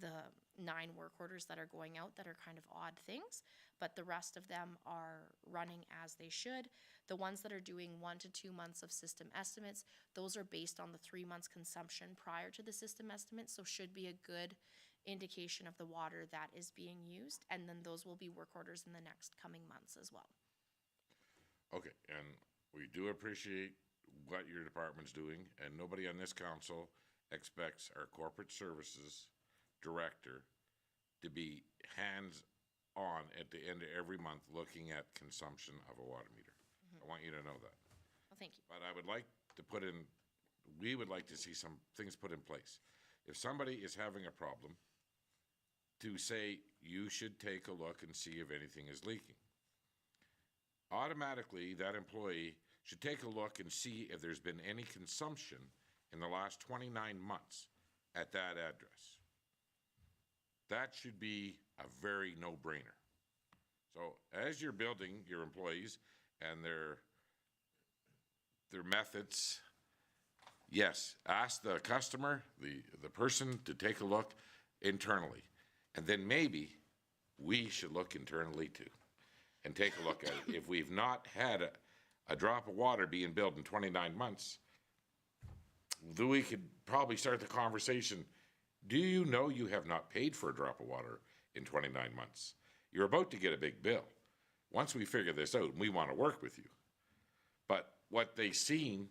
the 9 work orders that are going out that are kind of odd things, but the rest of them are running as they should. The ones that are doing 1 to 2 months of system estimates, those are based on the 3 months consumption prior to the system estimate, so should be a good indication of the water that is being used, and then those will be work orders in the next coming months as well. Okay, and we do appreciate what your department's doing, and nobody on this council expects our corporate services director to be hands-on at the end of every month looking at consumption of a water meter. I want you to know that. Well, thank you. But I would like to we would like to see some things put in place. If somebody is having a problem, to say, you should take a look and see if anything is leaking. Automatically, that employee should take a look and see if there's been any consumption in the last 29 months at that address. That should be a very no-brainer. So as you're building your employees and their methods, yes, ask the customer, the person, to take a look internally. And then maybe we should look internally too and take a look at it. If we've not had a drop of water being billed in 29 months, then we could probably start the conversation. Do you know you have not paid for a drop of water in 29 months? You're about to get a big bill. Once we figure this out, we want to work with you. But what they've seen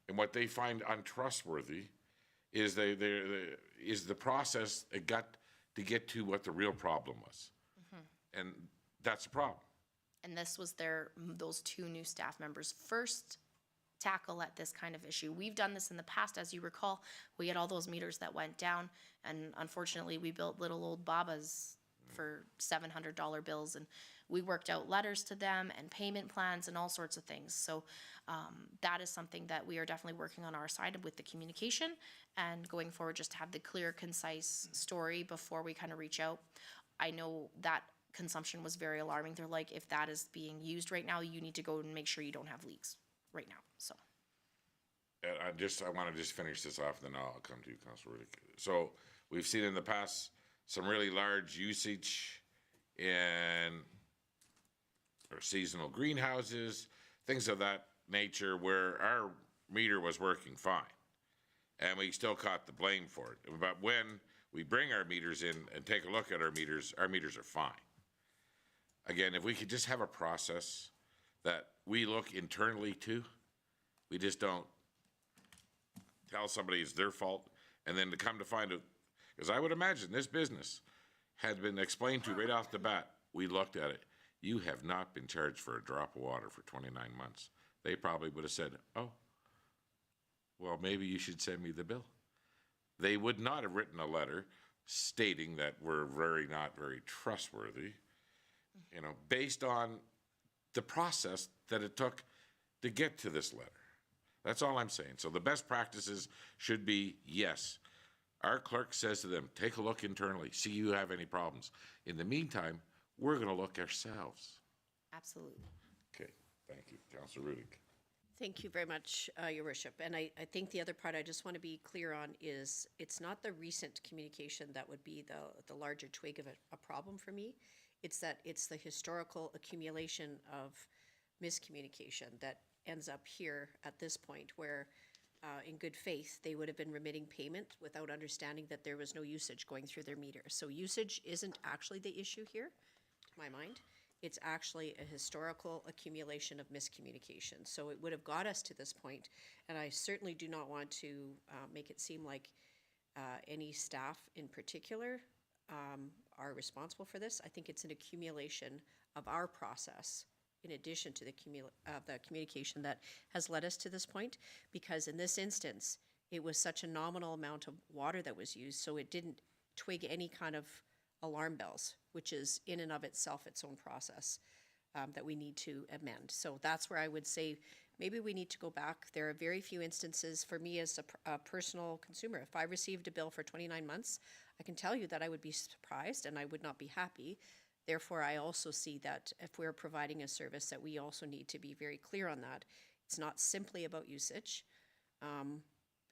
and what they find untrustworthy is the process it got to get to what the real problem was. And that's the problem. And this was those 2 new staff members' first tackle at this kind of issue. We've done this in the past, as you recall. We had all those meters that went down, and unfortunately, we built little old Babas for $700 bills, and we worked out letters to them and payment plans and all sorts of things. So that is something that we are definitely working on our side with the communication, and going forward, just to have the clear, concise story before we kind of reach out. I know that consumption was very alarming. They're like, if that is being used right now, you need to go and make sure you don't have leaks right now, so. And I want to just finish this off, then I'll come to you, Councilor Riddick. So we've seen in the past some really large usage in our seasonal greenhouses, things of that nature, where our meter was working fine, and we still caught the blame for it. But when we bring our meters in and take a look at our meters are fine. Again, if we could just have a process that we look internally to, we just don't tell somebody it's their fault, and then to come to find out, because I would imagine this business had been explained to right off the bat. We looked at it. You have not been charged for a drop of water for 29 months. They probably would have said, oh, well, maybe you should send me the bill. They would not have written a letter stating that we're not very trustworthy, based on the process that it took to get to this letter. That's all I'm saying. So the best practices should be, yes, our clerk says to them, take a look internally, see if you have any problems. In the meantime, we're going to look ourselves. Absolutely. Okay, thank you. Councilor Riddick. Thank you very much, Your Worship. And I think the other part I just want to be clear on is it's not the recent communication that would be the larger twig of a problem for me. It's that it's the historical accumulation of miscommunication that ends up here at this point, where in good faith, they would have been remitting payment without understanding that there was no usage going through their meter. So usage isn't actually the issue here, to my mind. It's actually a historical accumulation of miscommunication. So it would have got us to this point, and I certainly do not want to make it seem like any staff in particular are responsible for this. I think it's an accumulation of our process in addition to the communication that has led us to this point, because in this instance, it was such a nominal amount of water that was used, so it didn't twig any kind of alarm bells, which is in and of itself its own process that we need to amend. So that's where I would say maybe we need to go back. There are very few instances for me as a personal consumer. If I received a bill for 29 months, I can tell you that I would be surprised and I would not be happy. Therefore, I also see that if we're providing a service, that we also need to be very clear on that. It's not simply about usage.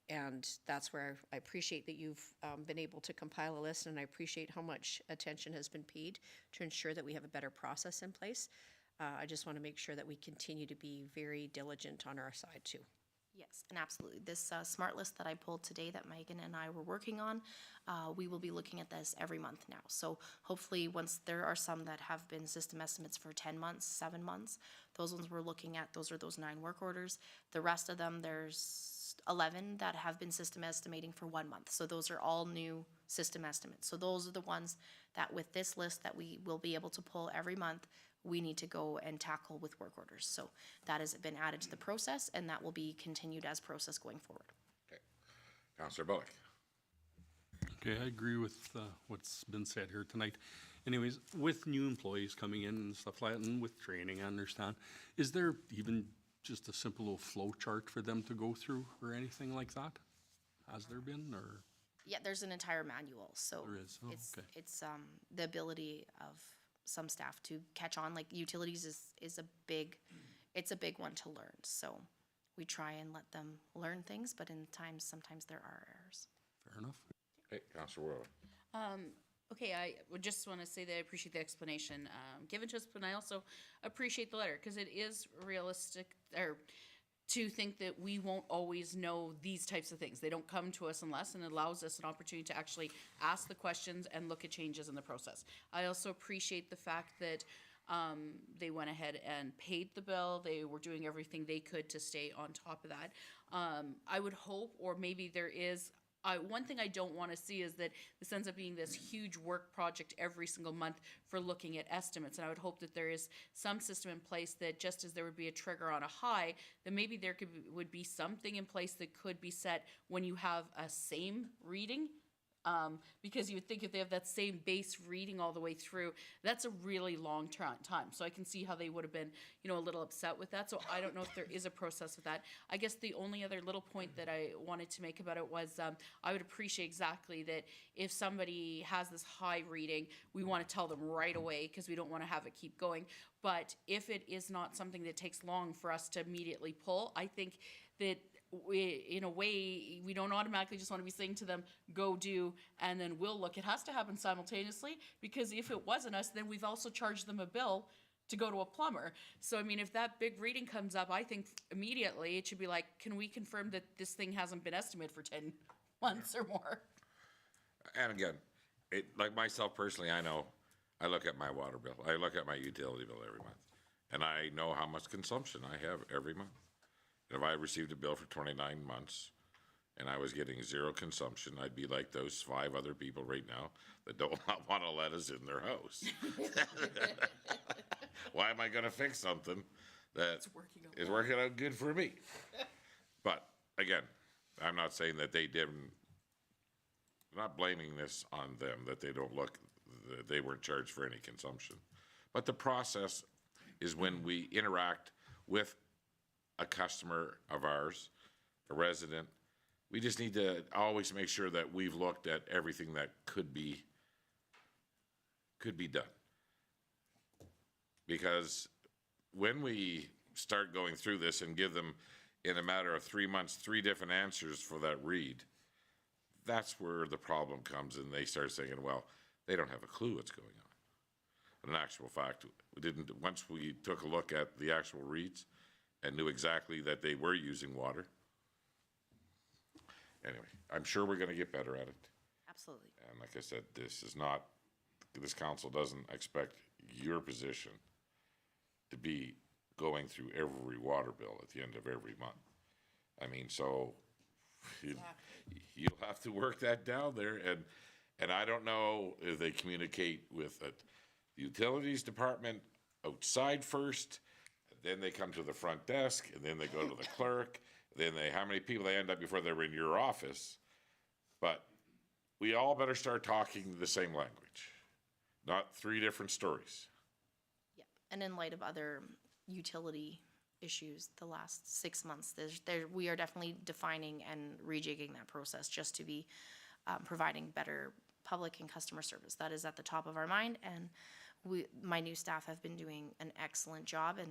And that's where I appreciate that you've been able to compile a list, and I appreciate how much attention has been paid to ensure that we have a better process in place. I just want to make sure that we continue to be very diligent on our side too. Yes, and absolutely. This smart list that I pulled today that Megan and I were working on, we will be looking at this every month now. So hopefully once there are some that have been system estimates for 10 months, 7 months, those ones we're looking at, those are those 9 work orders. The rest of them, there's 11 that have been system estimating for 1 month. So those are all new system estimates. So those are the ones that with this list that we will be able to pull every month, we need to go and tackle with work orders. So that has been added to the process, and that will be continued as process going forward. Okay. Councillor Bullock. Okay, I agree with what's been said here tonight. Anyways, with new employees coming in and stuff like that, and with training, I understand, is there even just a simple little flow chart for them to go through or anything like that? Has there been, or? Yeah, there's an entire manual, so There is. Oh, okay. it's the ability of some staff to catch on. Like utilities is a big one to learn. So we try and let them learn things, but sometimes there are errors. Fair enough. Hey, Councillor Worley. Okay, I would just want to say that I appreciate the explanation given to us, but I also appreciate the letter because it is realistic, or to think that we won't always know these types of things. They don't come to us unless, and it allows us an opportunity to actually ask the questions and look at changes in the process. I also appreciate the fact that they went ahead and paid the bill. They were doing everything they could to stay on top of that. I would hope, or maybe there is, one thing I don't want to see is that this ends up being this huge work project every single month for looking at estimates. And I would hope that there is some system in place that just as there would be a trigger on a high, then maybe there would be something in place that could be set when you have a same reading. Because you would think if they have that same base reading all the way through, that's a really long time. So I can see how they would have been, a little upset with that. So I don't know if there is a process with that. I guess the only other little point that I wanted to make about it was I would appreciate exactly that if somebody has this high reading, we want to tell them right away because we don't want to have it keep going. But if it is not something that takes long for us to immediately pull, I think that in a way, we don't automatically just want to be saying to them, go do, and then we'll look. It has to happen simultaneously, because if it wasn't us, then we've also charged them a bill to go to a plumber. So, I mean, if that big reading comes up, I think immediately it should be like, can we confirm that this thing hasn't been estimated for 10 months or more? And again, like myself personally, I know I look at my water bill. I look at my utility bill every month. And I know how much consumption I have every month. If I received a bill for 29 months and I was getting zero consumption, I'd be like those 5 other people right now that don't want to let us in their house. Why am I going to fix something that is working out good for me? But again, I'm not saying that they didn't, I'm not blaming this on them, that they don't look, that they weren't charged for any consumption. But the process is when we interact with a customer of ours, a resident, we just need to always make sure that we've looked at everything that could be done. Because when we start going through this and give them, in a matter of 3 months, 3 different answers for that read, that's where the problem comes, and they start saying, well, they don't have a clue what's going on. In actual fact, once we took a look at the actual reads and knew exactly that they were using water. Anyway, I'm sure we're gonna get better at it. Absolutely. And like I said, this council doesn't expect your position to be going through every water bill at the end of every month. I mean, so you'll have to work that down there, and I don't know if they communicate with the utilities department outside first, then they come to the front desk, and then they go to the clerk, then how many people they end up before they're in your office. But we all better start talking the same language, not 3 different stories. Yeah, and in light of other utility issues the last 6 months, we are definitely defining and rejigging that process just to be providing better public and customer service. That is at the top of our mind, and my new staff have been doing an excellent job, and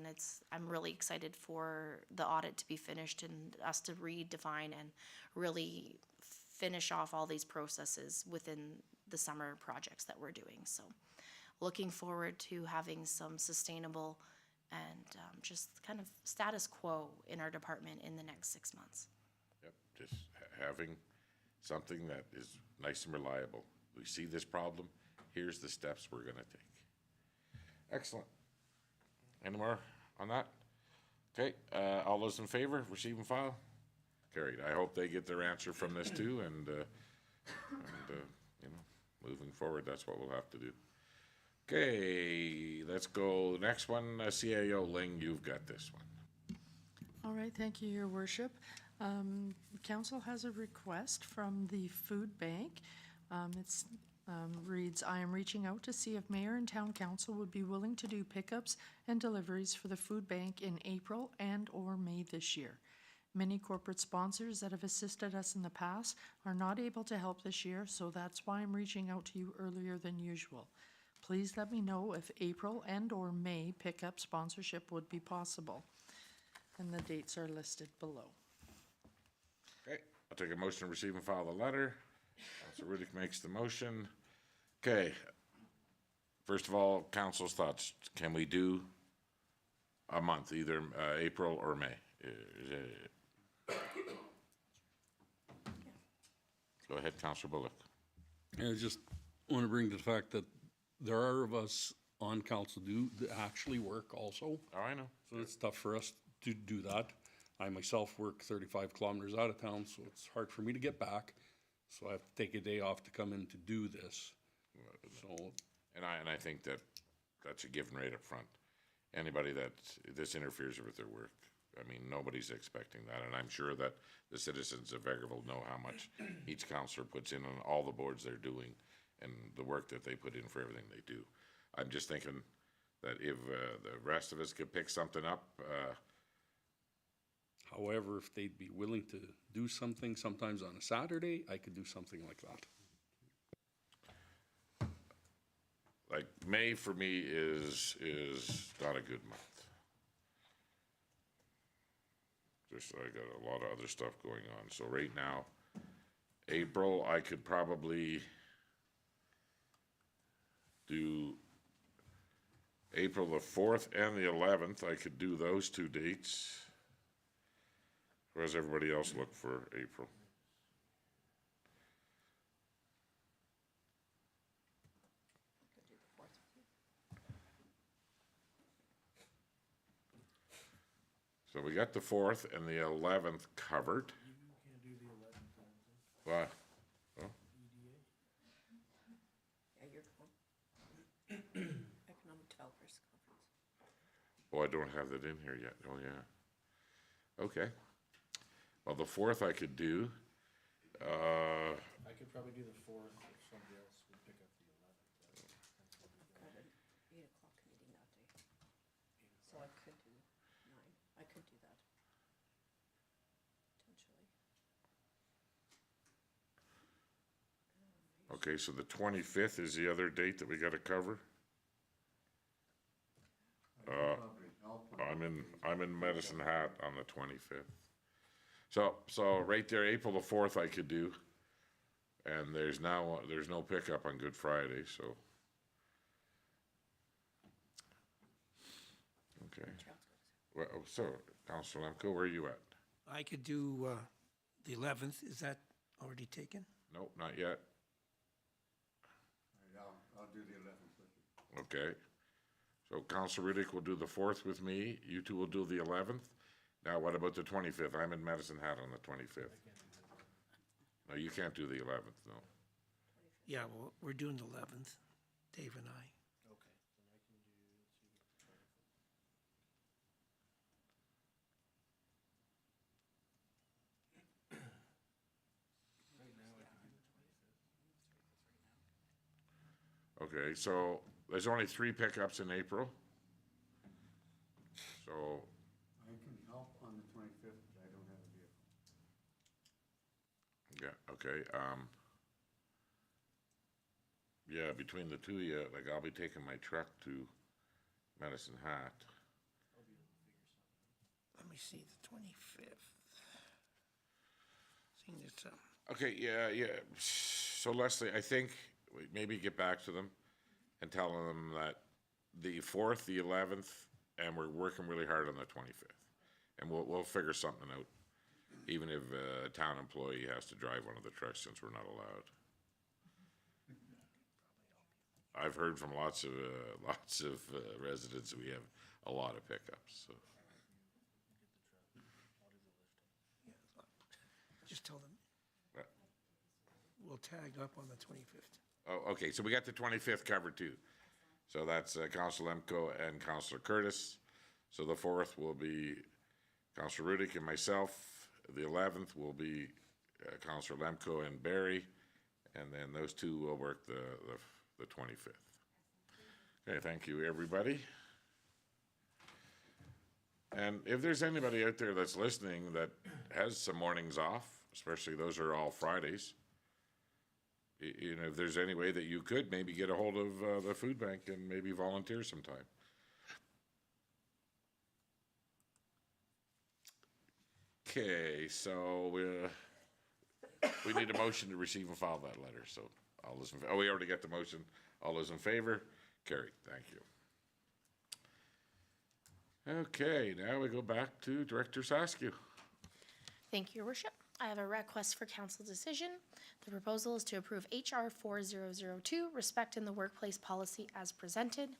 I'm really excited for the audit to be finished and us to redefine and really finish off all these processes within the summer projects that we're doing. So looking forward to having some sustainable and just kind of status quo in our department in the next 6 months. Yep, just having something that is nice and reliable. We see this problem, here's the steps we're gonna take. Excellent. Any more on that? Okay, all those in favor, receive and file? Carried. I hope they get their answer from this too, and you know, moving forward, that's what we'll have to do. Okay, let's go, next one, CAO, Ling, you've got this one. All right, thank you, Your Worship. Council has a request from the food bank. It's reads, I am reaching out to see if Mayor and Town Council would be willing to do pickups and deliveries for the food bank in April and or May this year. Many corporate sponsors that have assisted us in the past are not able to help this year, so that's why I'm reaching out to you earlier than usual. Please let me know if April and or May pickup sponsorship would be possible. And the dates are listed below. Okay, I'll take a motion to receive and file the letter. Councilor Riddick makes the motion. Okay, first of all, council's thoughts. Can we do a month, either April or May? Go ahead, Councilor Bullock. I just want to bring to the fact that there are of us on council that actually work also. Oh, I know. So it's tough for us to do that. I myself work 35 kilometers out of town, so it's hard for me to get back. So I have to take a day off to come in to do this. So, And I think that that's a given right up front. Anybody that this interferes with their work, I mean, nobody's expecting that. And I'm sure that the citizens of Vegreville know how much each councillor puts in on all the boards they're doing and the work that they put in for everything they do. I'm just thinking that if the rest of us could pick something up, however, if they'd be willing to do something, sometimes on a Saturday, I could do something like that. like May for me is not a good month. Just, I got a lot of other stuff going on. So right now, April, I could probably do April the 4th and the 11th. I could do those two dates. Or does everybody else look for April? So we got the 4th and the 11th covered. You can't do the 11th, I don't think. Why? Oh, EDA? Yeah, you're going. Economic Developers Conference. oh, I don't have that in here yet. Oh, yeah. Okay. Well, the 4th I could do. I could probably do the 4th if somebody else would pick up the 11th. That's what we got. Got an 8 o'clock meeting that day. So I could do 9. I could do that. Potentially. Okay, so the 25th is the other date that we gotta cover. I'm in Medicine Hat on the 25th. So right there, April the 4th I could do. And there's no pickup on Good Friday, so. Okay. Well, so, Councilor Lemko, where are you at? I could do the 11th. Is that already taken? Nope, not yet. I'll do the 11th with you. Okay. So Councilor Riddick will do the 4th with me. You two will do the 11th. Now, what about the 25th? I'm in Medicine Hat on the 25th. No, you can't do the 11th, no. Yeah, well, we're doing the 11th, Dave and I. Okay, then I can do, let's see. Right now, I can do the 25th. Okay, so there's only 3 pickups in April. So, I can help on the 25th, but I don't have a vehicle. yeah, okay, yeah, between the two of you, like, I'll be taking my truck to Medicine Hat. Let me see, the 25th. Seeing it's, Okay, yeah. So Leslie, I think we maybe get back to them and tell them that the 4th, the 11th, and we're working really hard on the 25th. And we'll figure something out, even if a town employee has to drive one of the trucks since we're not allowed. I've heard from lots of residents that we have a lot of pickups, so. just tell them, Right. we'll tag up on the 25th. Oh, okay, so we got the 25th covered too. So that's Councilor Lemko and Councilor Curtis. So the 4th will be Councilor Rudick and myself. The 11th will be Councilor Lemko and Barry. And then those two will work the 25th. Okay, thank you, everybody. And if there's anybody out there that's listening that has some mornings off, especially those are all Fridays, you know, if there's any way that you could maybe get a hold of the food bank and maybe volunteer sometime. Okay, so we need a motion to receive and file that letter, so all those in, we already got the motion. All those in favor? Carried, thank you. Okay, now we go back to Director Saskew. Thank you, Your Worship. I have a request for council decision. The proposal is to approve HR 4002, Respect in the Workplace Policy as presented.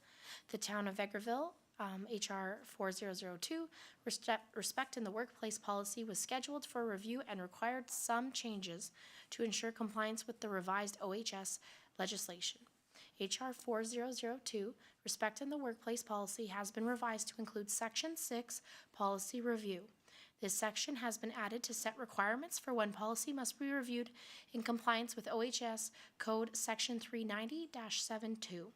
The Town of Vegreville, HR 4002, Respect in the Workplace Policy was scheduled for review and required some changes to ensure compliance with the revised OHS legislation. HR 4002, Respect in the Workplace Policy, has been revised to include Section 6, Policy Review. This section has been added to set requirements for when policy must be reviewed in compliance with OHS Code Section 390-72.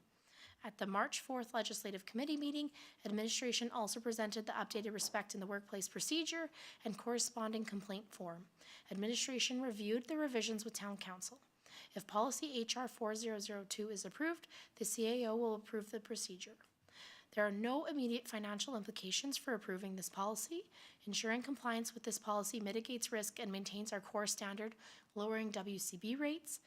At the March 4th Legislative Committee meeting, administration also presented the updated Respect in the Workplace procedure and corresponding complaint form. Administration reviewed the revisions with Town Council. If policy HR 4002 is approved, the CAO will approve the procedure. There are no immediate financial implications for approving this policy. Ensuring compliance with this policy mitigates risk and maintains our core standard, lowering WCB rates.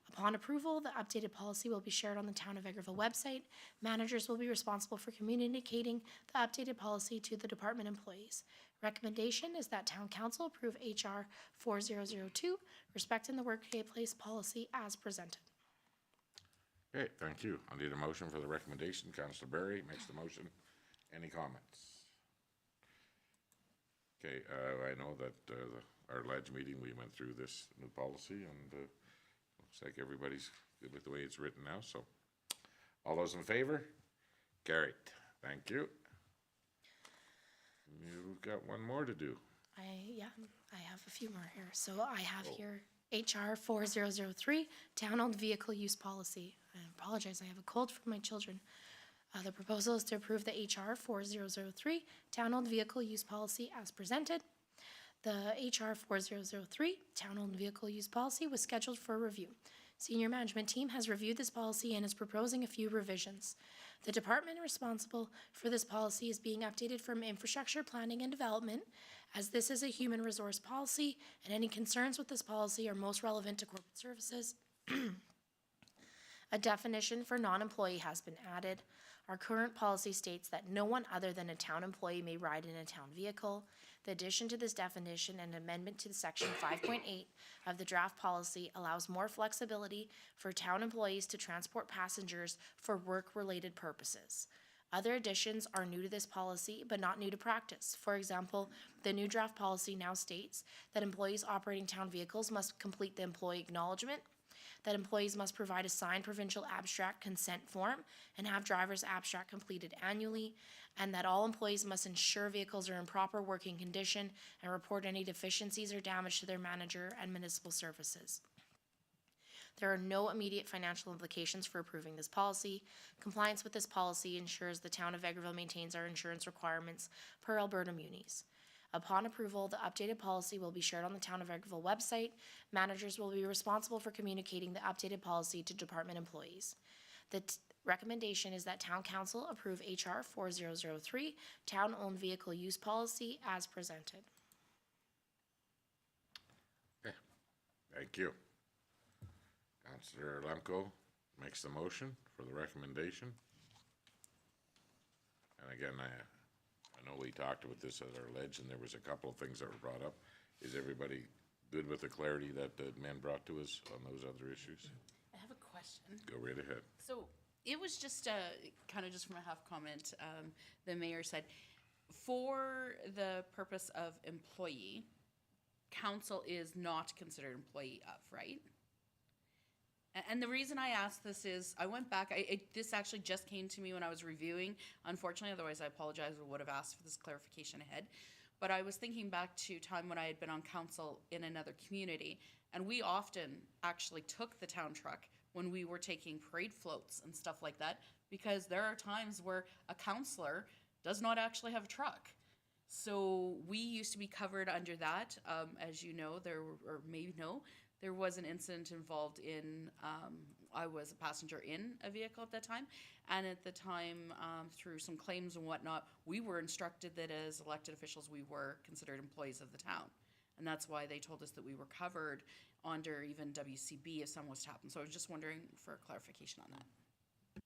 Upon approval, the updated policy will be shared on the Town of Vegreville website. Managers will be responsible for communicating the updated policy to the department employees. Recommendation is that Town Council approve HR 4002, Respect in the Workplace Policy as presented. Okay, thank you. I need a motion for the recommendation. Councilor Barry makes the motion. Any comments? Okay, I know that our ledge meeting, we went through this new policy, and looks like everybody's good with the way it's written now, so. All those in favor? Carried. Thank you. You've got one more to do. I have a few more here. So I have here HR 4003, Town-Owned Vehicle Use Policy. I apologize, I have a cold from my children. The proposal is to approve the HR 4003, Town-Owned Vehicle Use Policy as presented. The HR 4003, Town-Owned Vehicle Use Policy was scheduled for review. Senior management team has reviewed this policy and is proposing a few revisions. The department responsible for this policy is being updated from infrastructure planning and development, as this is a human resource policy, and any concerns with this policy are most relevant to corporate services. A definition for non-employee has been added. Our current policy states that no one other than a town employee may ride in a town vehicle. The addition to this definition and amendment to section 5.8 of the draft policy allows more flexibility for town employees to transport passengers for work-related purposes. Other additions are new to this policy, but not new to practice. For example, the new draft policy now states that employees operating town vehicles must complete the employee acknowledgement, that employees must provide a signed provincial abstract consent form and have driver's abstract completed annually, and that all employees must ensure vehicles are in proper working condition and report any deficiencies or damage to their manager and municipal services. There are no immediate financial implications for approving this policy. Compliance with this policy ensures the Town of Vegreville maintains our insurance requirements per Alberta Munis. Upon approval, the updated policy will be shared on the Town of Vegreville website. Managers will be responsible for communicating the updated policy to department employees. The recommendation is that Town Council approve HR 4003, Town-Owned Vehicle Use Policy, as presented. Okay, thank you. Councillor Lemko makes the motion for the recommendation. And again, I know we talked about this at our ledge, and there was a couple of things that were brought up. Is everybody good with the clarity that the men brought to us on those other issues? I have a question. Go right ahead. So it was just kind of just from a half comment, the mayor said, for the purpose of employee, council is not considered employee of, right? And the reason I asked this is, I went back, this actually just came to me when I was reviewing, unfortunately, otherwise I apologize, I would have asked for this clarification ahead. But I was thinking back to time when I had been on council in another community, and we often actually took the town truck when we were taking parade floats and stuff like that, because there are times where a councillor does not actually have a truck. So we used to be covered under that. As you know, or maybe know, there was an incident involved in, I was a passenger in a vehicle at that time. And at the time, through some claims and whatnot, we were instructed that as elected officials, we were considered employees of the town. And that's why they told us that we were covered under even WCB if something was to happen. So I was just wondering for clarification on that.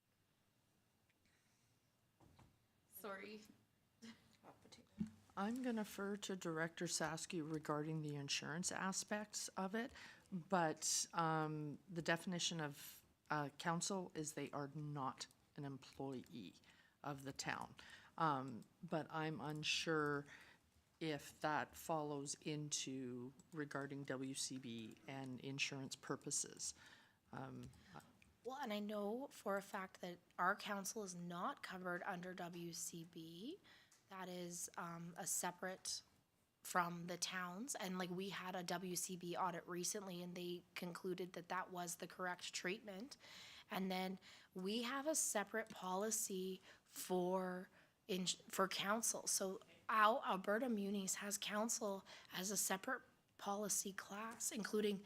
Sorry. I'm going to defer to Director Sasky regarding the insurance aspects of it, but the definition of council is they are not an employee of the town. But I'm unsure if that follows into regarding WCB and insurance purposes. Well, and I know for a fact that our council is not covered under WCB. That is a separate from the towns. And like we had a WCB audit recently and they concluded that that was the correct treatment. And then we have a separate policy for council. So our Alberta Munis has council as a separate policy class, including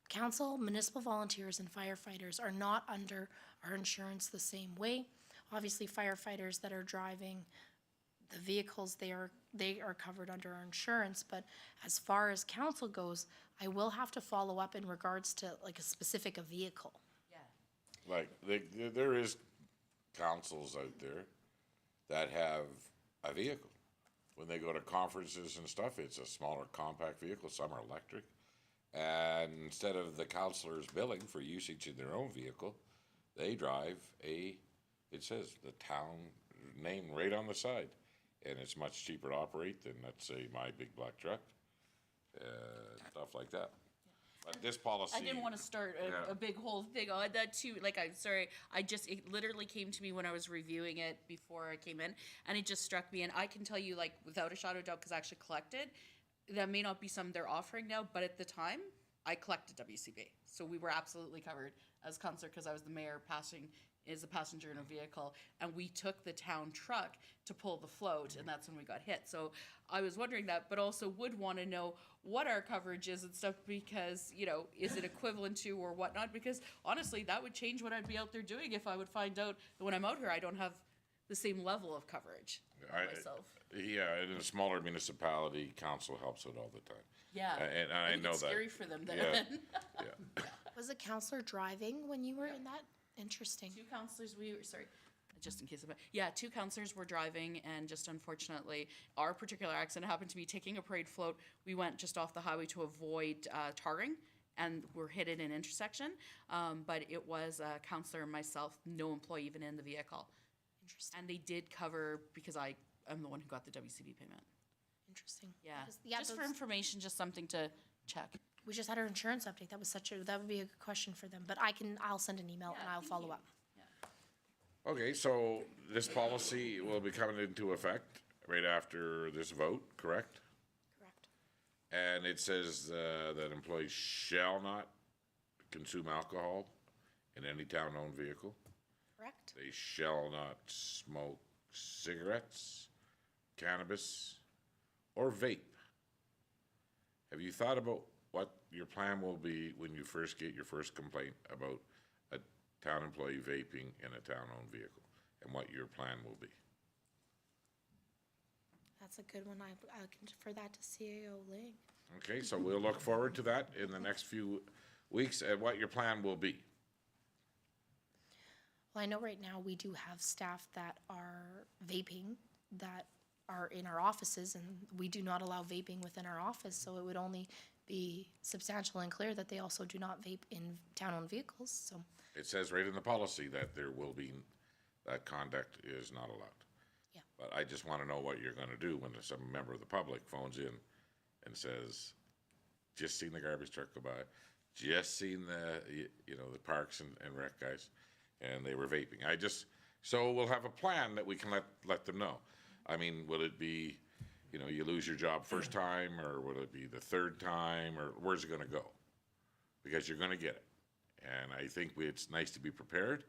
council, municipal volunteers, and firefighters are not under our insurance the same way. Obviously, firefighters that are driving the vehicles, they are covered under our insurance, but as far as council goes, I will have to follow up in regards to like a specific vehicle. Yeah. Like, there is councils out there that have a vehicle. When they go to conferences and stuff, it's a smaller compact vehicle, some are electric. And instead of the councillors billing for usage in their own vehicle, they drive it says the town name right on the side. And it's much cheaper to operate than, let's say, my big black truck, stuff like that. But this policy. I didn't want to start a big whole thing on that too. Like, I'm sorry. It literally came to me when I was reviewing it before I came in, and it just struck me. And I can tell you, like, without a shadow of doubt, because I actually collected, that may not be something they're offering now, but at the time, I collected WCB. So we were absolutely covered as councillor because I was the mayor as a passenger in a vehicle, and we took the town truck to pull the float, and that's when we got hit. So I was wondering that, but also would want to know what our coverage is and stuff, because, you know, is it equivalent to or whatnot? Because honestly, that would change what I'd be out there doing if I would find out that when I'm out here, I don't have the same level of coverage myself. Yeah, in a smaller municipality, council helps out all the time. Yeah. And I think know it's that. scary for them then. Yeah. Yeah. Was a councillor driving when you were in that? Interesting. Two councillors, just in case of it. Yeah, two councillors were driving, and just unfortunately, our particular accident happened to be taking a parade float. We went just off the highway to avoid tarring, and were hit in an intersection. But it was a councillor and myself, no employee even in the vehicle. Interesting. And they did cover, because I'm the one who got the WCB payment. Interesting. Yeah, Yeah, just for information, just something to check. We just had our insurance update. That would be a good question for them, but I'll send an email and I'll follow up. Okay, so this policy will be coming into effect right after this vote, correct? Correct. And it says that employees shall not consume alcohol in any town-owned vehicle. Correct. They shall not smoke cigarettes, cannabis, or vape have you thought about what your plan will be when you first get your first complaint about a town employee vaping in a town-owned vehicle, and what your plan will be? That's a good one. I can defer that to CAO Ling. Okay, so we'll look forward to that in the next few weeks, and what your plan will be. Well, I know right now we do have staff that are vaping that are in our offices, and we do not allow vaping within our office, so it would only be substantial and clear that they also do not vape in town-owned vehicles, so. It says right in the policy that there will be, that conduct is not allowed. Yeah. But I just wanna know what you're gonna do when some member of the public phones in and says, just seen the garbage truck go by, just seen the parks and rec guys, and they were vaping. So we'll have a plan that we can let them know. I mean, will it be, you lose your job first time, or will it be the third time, or where's it gonna go? Because you're gonna get it. And I think it's nice to be prepared.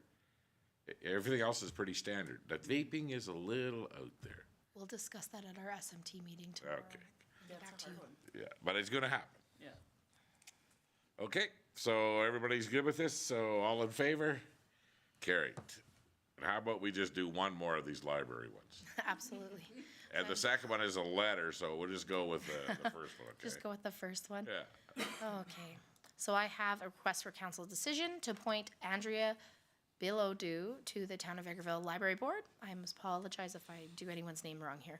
Everything else is pretty standard. That vaping is a little out there. We'll discuss that at our SMT meeting tomorrow. Okay. Get back to you. Yeah, but it's gonna happen. Yeah. Okay, so everybody's good with this? So all in favor? Carried. And how about we just do one more of these library ones? Absolutely. And the second one is a letter, so we'll just go with the first one, okay? Just go with the first one. Yeah. Okay. So I have a request for council decision to appoint Andrea Bilodeau to the Town of Vegreville Library Board. I must apologize if I do anyone's name wrong here.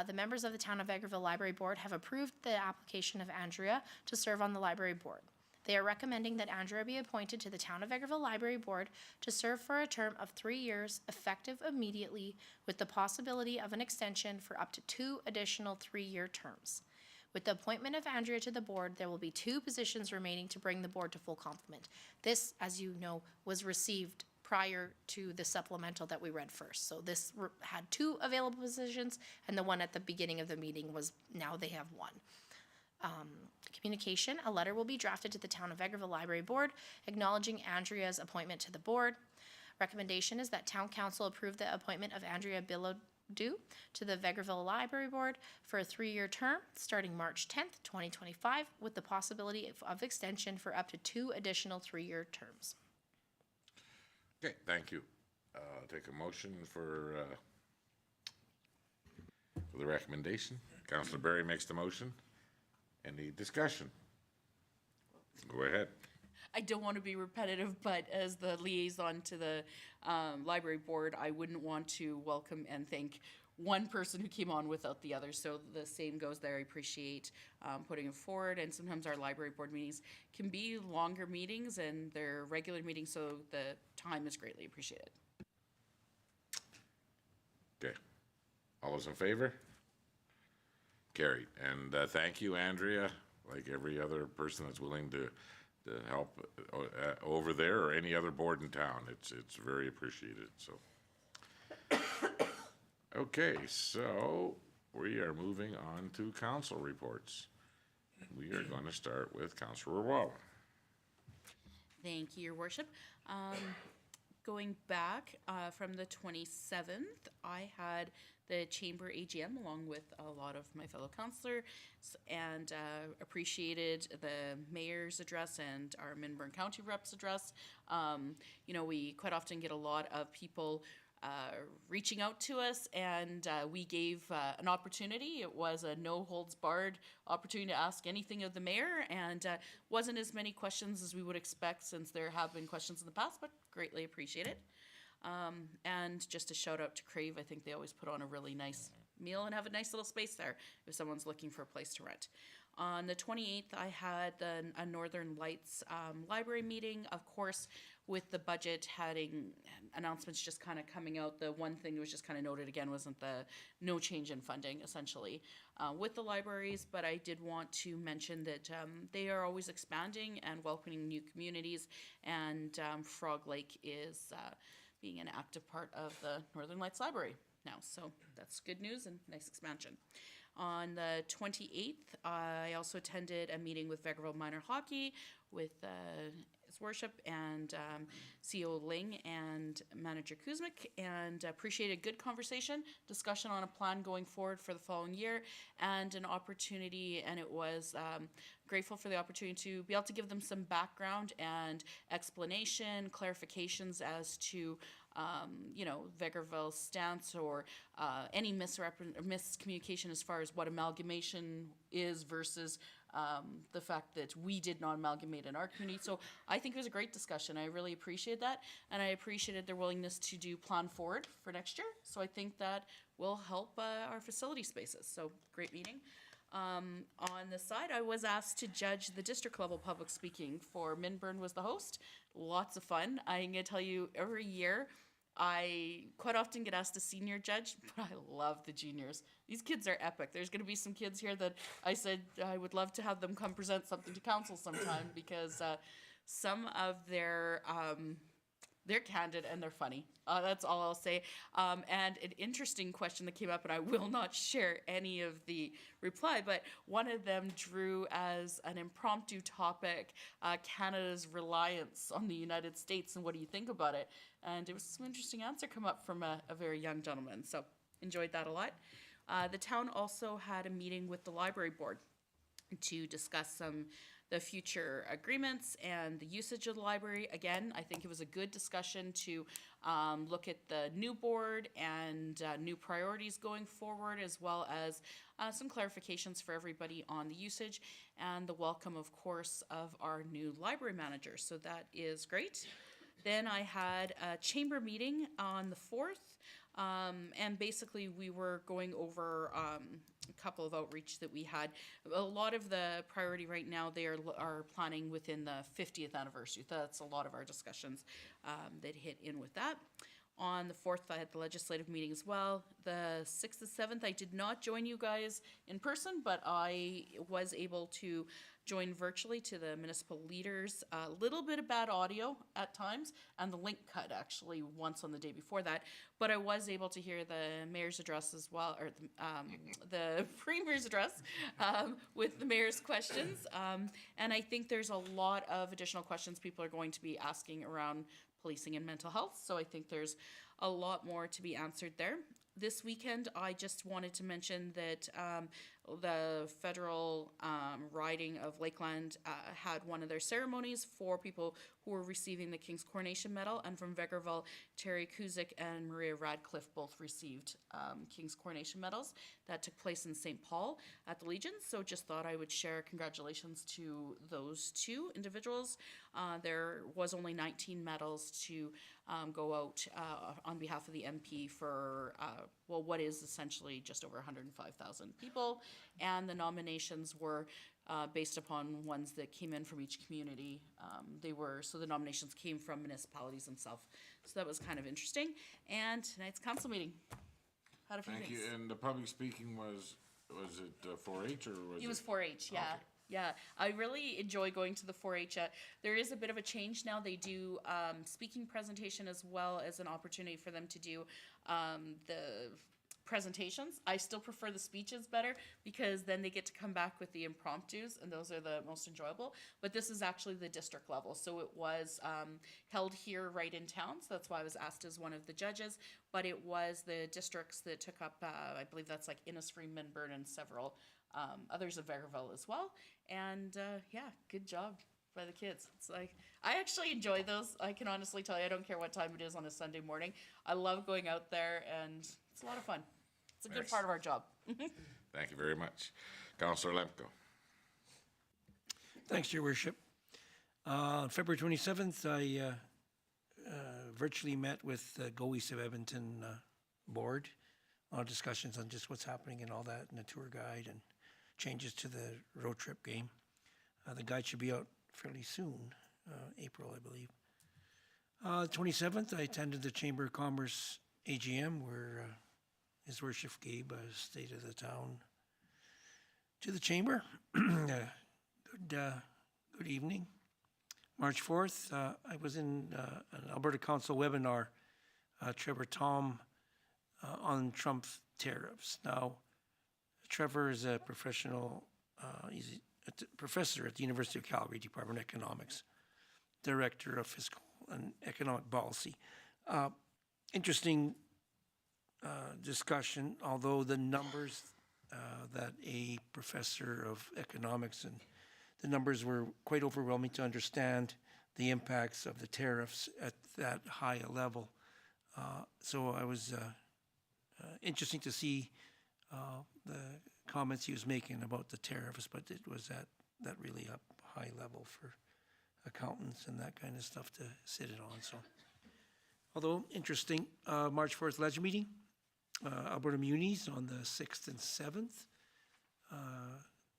The members of the Town of Vegreville Library Board have approved the application of Andrea to serve on the library board. They are recommending that Andrea be appointed to the Town of Vegreville Library Board to serve for a term of 3 years, effective immediately, with the possibility of an extension for up to 2 additional 3-year terms. With the appointment of Andrea to the board, there will be 2 positions remaining to bring the board to full complement. This, as you know, was received prior to the supplemental that we read first. So this had 2 available positions, and the one at the beginning of the meeting was, now they have 1. Communication, a letter will be drafted to the Town of Vegreville Library Board acknowledging Andrea's appointment to the board. Recommendation is that Town Council approve the appointment of Andrea Bilodeau to the Vegreville Library Board for a 3-year term starting March 10th, 2025, with the possibility of extension for up to 2 additional 3-year terms. Okay, thank you. Take a motion for the recommendation. Councillor Berry makes the motion. Any discussion? Go ahead. I don't want to be repetitive, but as the liaison to the library board, I wouldn't want to welcome and thank one person who came on without the other. So the same goes there. I appreciate putting it forward. And sometimes our library board meetings can be longer meetings, and they're regular meetings, so the time is greatly appreciated. Okay. All those in favor? Carried. And thank you, Andrea, like every other person that's willing to help over there, or any other board in town. It's very appreciated, so. Okay, so we are moving on to council reports. We are going to start with Councillor Waller. Thank you, Your Worship. Going back from the 27th, I had the Chamber AGM along with a lot of my fellow councillors, and appreciated the mayor's address and our Minburn County rep's address. We quite often get a lot of people reaching out to us, and we gave an opportunity. It was a no holds barred opportunity to ask anything of the mayor, and wasn't as many questions as we would expect, since there have been questions in the past, but greatly appreciate it. And just a shout out to Crave. I think they always put on a really nice meal and have a nice little space there if someone's looking for a place to rent. On the 28th, I had a Northern Lights library meeting. Of course, with the budget having announcements just kind of coming out, the one thing that was just kind of noted again wasn't the no change in funding, essentially, with the libraries. But I did want to mention that they are always expanding and welcoming new communities, and Frog Lake is being an active part of the Northern Lights Library now. So that's good news and nice expansion. On the 28th, I also attended a meeting with Vegreville Minor Hockey with as His Worship and CEO Ling and Manager Kuzmic, and appreciated a good conversation, discussion on a plan going forward for the following year, and an opportunity, and it was grateful for the opportunity to be able to give them some background and explanation, clarifications as to Vegreville's stance or any miscommunication as far as what amalgamation is versus the fact that we did not amalgamate in our community. So I think it was a great discussion. I really appreciate that, and I appreciated their willingness to do plan forward for next year. So I think that will help our facility spaces. So great meeting. On the side, I was asked to judge the district level public speaking for Minburn was the host. Lots of fun. I'm going to tell you, every year I quite often get asked to senior judge, but I love the juniors. These kids are epic. There's going to be some kids here that I said I would love to have them come present something to council sometime because some of they're candid and they're funny. That's all I'll say. And an interesting question that came up, and I will not share any of the reply, but one of them drew as an impromptu topic Canada's reliance on the United States, and what do you think about it? And it was some interesting answer come up from a very young gentleman, so enjoyed that a lot. The town also had a meeting with the library board to discuss the future agreements and the usage of the library. Again, I think it was a good discussion to look at the new board and new priorities going forward, as well as some clarifications for everybody on the usage and the welcome, of course, of our new library manager. So that is great. Then I had a chamber meeting on the 4th, and basically we were going over a couple of outreach that we had. A lot of the priority right now, they are planning within the 50th anniversary. That's a lot of our discussions that hit in with that. On the 4th, I had the legislative meeting as well. The 6th and 7th, I did not join you guys in person, but I was able to join virtually to the municipal leaders. A little bit of bad audio at times, and the link cut actually once on the day before that. But I was able to hear the mayor's address as well, or the premier's address with the mayor's questions. And I think there's a lot of additional questions people are going to be asking around policing and mental health. So I think there's a lot more to be answered there. This weekend, I just wanted to mention that the federal riding of Lakeland had one of their ceremonies for people who were receiving the King's Coronation Medal, and from Vegreville, Terry Kuzik and Maria Radcliffe both received King's Coronation Medals. That took place in St. Paul at the Legion, so just thought I would share congratulations to those two individuals. There was only 19 medals to go out on behalf of the MP for, what is essentially just over 105,000 people, and the nominations were based upon ones that came in from each community. So the nominations came from municipalities themselves. So that was kind of interesting. And tonight's council meeting. Had a few Thank things. you. And the public speaking was it 4-H or was it? It was 4-H, yeah. Okay. Yeah, I really enjoy going to the 4-H. There is a bit of a change now. They do speaking presentation as well as an opportunity for them to do the presentations. I still prefer the speeches better because then they get to come back with the impromptus, and those are the most enjoyable. But this is actually the district level, so it was held here right in town, so that's why I was asked as one of the judges. But it was the districts that took up, I believe that's like Innisfree, Minburn, and several others of Vegreville as well. And yeah, good job by the kids. It's like, I actually enjoy those. I can honestly tell you, I don't care what time it is on a Sunday morning. I love going out there, and it's a lot of fun. It's a good Nice. part of our job. Thank you very much. Councillor Lemko. Thanks, Your Worship. On February 27th, I virtually met with the Go East of Edmonton board on discussions on just what's happening and all that, and the tour guide and changes to the road trip game. The guide should be out fairly soon, April, I believe. 27th, I attended the Chamber of Commerce AGM where His Worship gave a state of the town to the chamber. Good evening. March 4th, I was in an Alberta Council webinar, Trevor Tom, on Trump tariffs. Now, Trevor is a professional, he's a professor at the University of Calgary, Department of Economics. Director of Fiscal and Economic Policy. Interesting discussion, although the numbers that a professor of economics, and the numbers were quite overwhelming to understand the impacts of the tariffs at that high a level. So I was interesting to see the comments he was making about the tariffs, but it was at that really up high level for accountants and that kind of stuff to sit it on. So, although interesting, March 4th ledger meeting, Alberta Munis on the 6th and 7th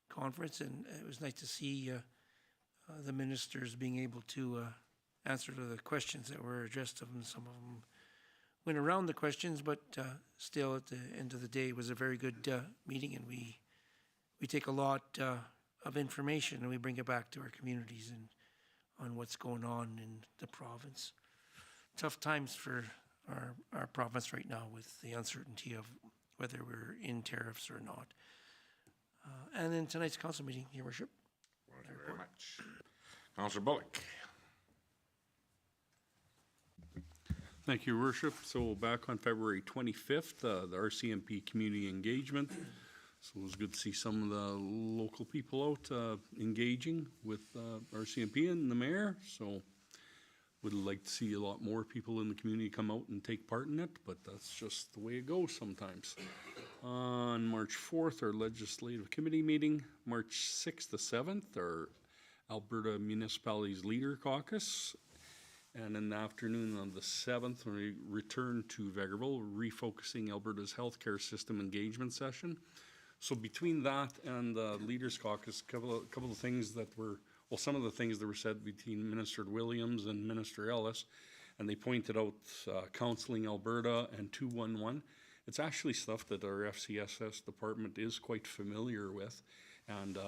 conference, and it was nice to see the ministers being able to answer to the questions that were addressed to them. Some of them went around the questions, but still at the end of the day, it was a very good meeting, and we take a lot of information and we bring it back to our communities and on what's going on in the province. Tough times for our province right now with the uncertainty of whether we're in tariffs or not. And then tonight's council meeting, Your Worship. Thank you very much. Councillor Bullock. Thank you, Your Worship. So back on February 25th, the RCMP community engagement. So it was good to see some of the local people out engaging with RCMP and the mayor. So would like to see a lot more people in the community come out and take part in it, but that's just the way it goes sometimes. On March 4th, our legislative committee meeting. March 6th to 7th, our Alberta Municipalities Leader Caucus. And in the afternoon on the 7th, when we return to Vegreville, refocusing Alberta's healthcare system engagement session. So between that and the Leaders Caucus, a couple of things that were, well, some of the things that were said between Minister Williams and Minister Ellis, and they pointed out Counseling Alberta and 211. It's actually stuff that our FCSS department is quite familiar with. And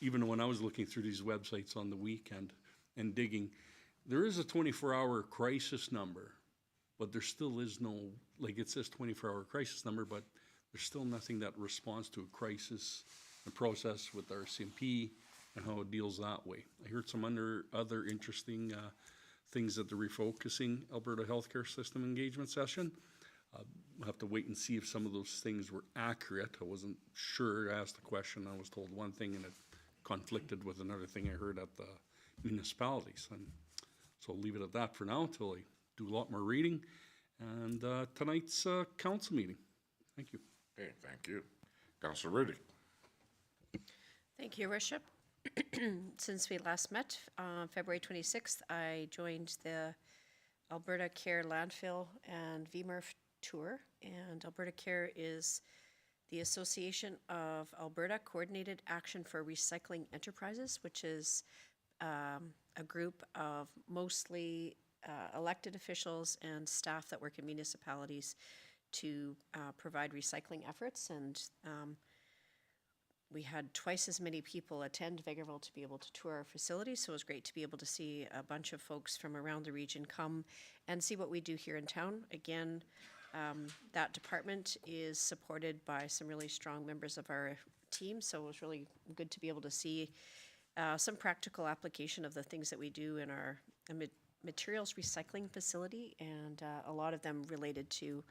even when I was looking through these websites on the weekend and digging, there is a 24-hour crisis number, but there still is no, like it says 24-hour crisis number, but there's still nothing that responds to a crisis and process with RCMP and how it deals that way. I heard some other interesting things at the refocusing Alberta healthcare system engagement session. We'll have to wait and see if some of those things were accurate. I wasn't sure. I asked the question. I was told one thing and it conflicted with another thing I heard at the municipalities. And so I'll leave it at that for now until I do a lot more reading. And tonight's council meeting. Thank you. Okay, thank you. Councillor Rudy. Thank you, Your Worship. Since we last met on February 26th, I joined the Alberta Care Landfill and VMRF tour. And Alberta Care is the Association of Alberta Coordinated Action for Recycling Enterprises, which is a group of mostly elected officials and staff that work in municipalities to provide recycling efforts. And we had twice as many people attend Vegreville to be able to tour our facility, so it was great to be able to see a bunch of folks from around the region come and see what we do here in town. Again, that department is supported by some really strong members of our team, so it was really good to be able to see some practical application of the things that we do in our materials recycling facility, and a lot of them related to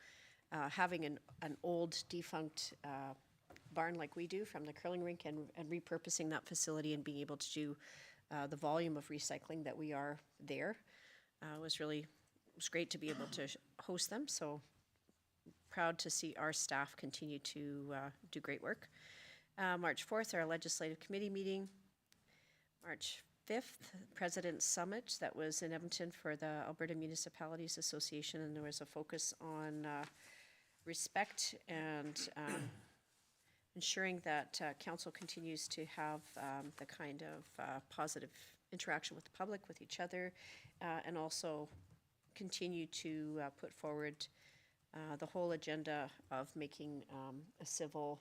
having an old defunct barn like we do from the curling rink and repurposing that facility and being able to do the volume of recycling that we are there. It was great to be able to host them, so proud to see our staff continue to do great work. March 4th, our legislative committee meeting. March 5th, President's Summit that was in Edmonton for the Alberta Municipalities Association, and there was a focus on respect and ensuring that council continues to have the kind of positive interaction with the public, with each other, and also continue to put forward the whole agenda of making a civil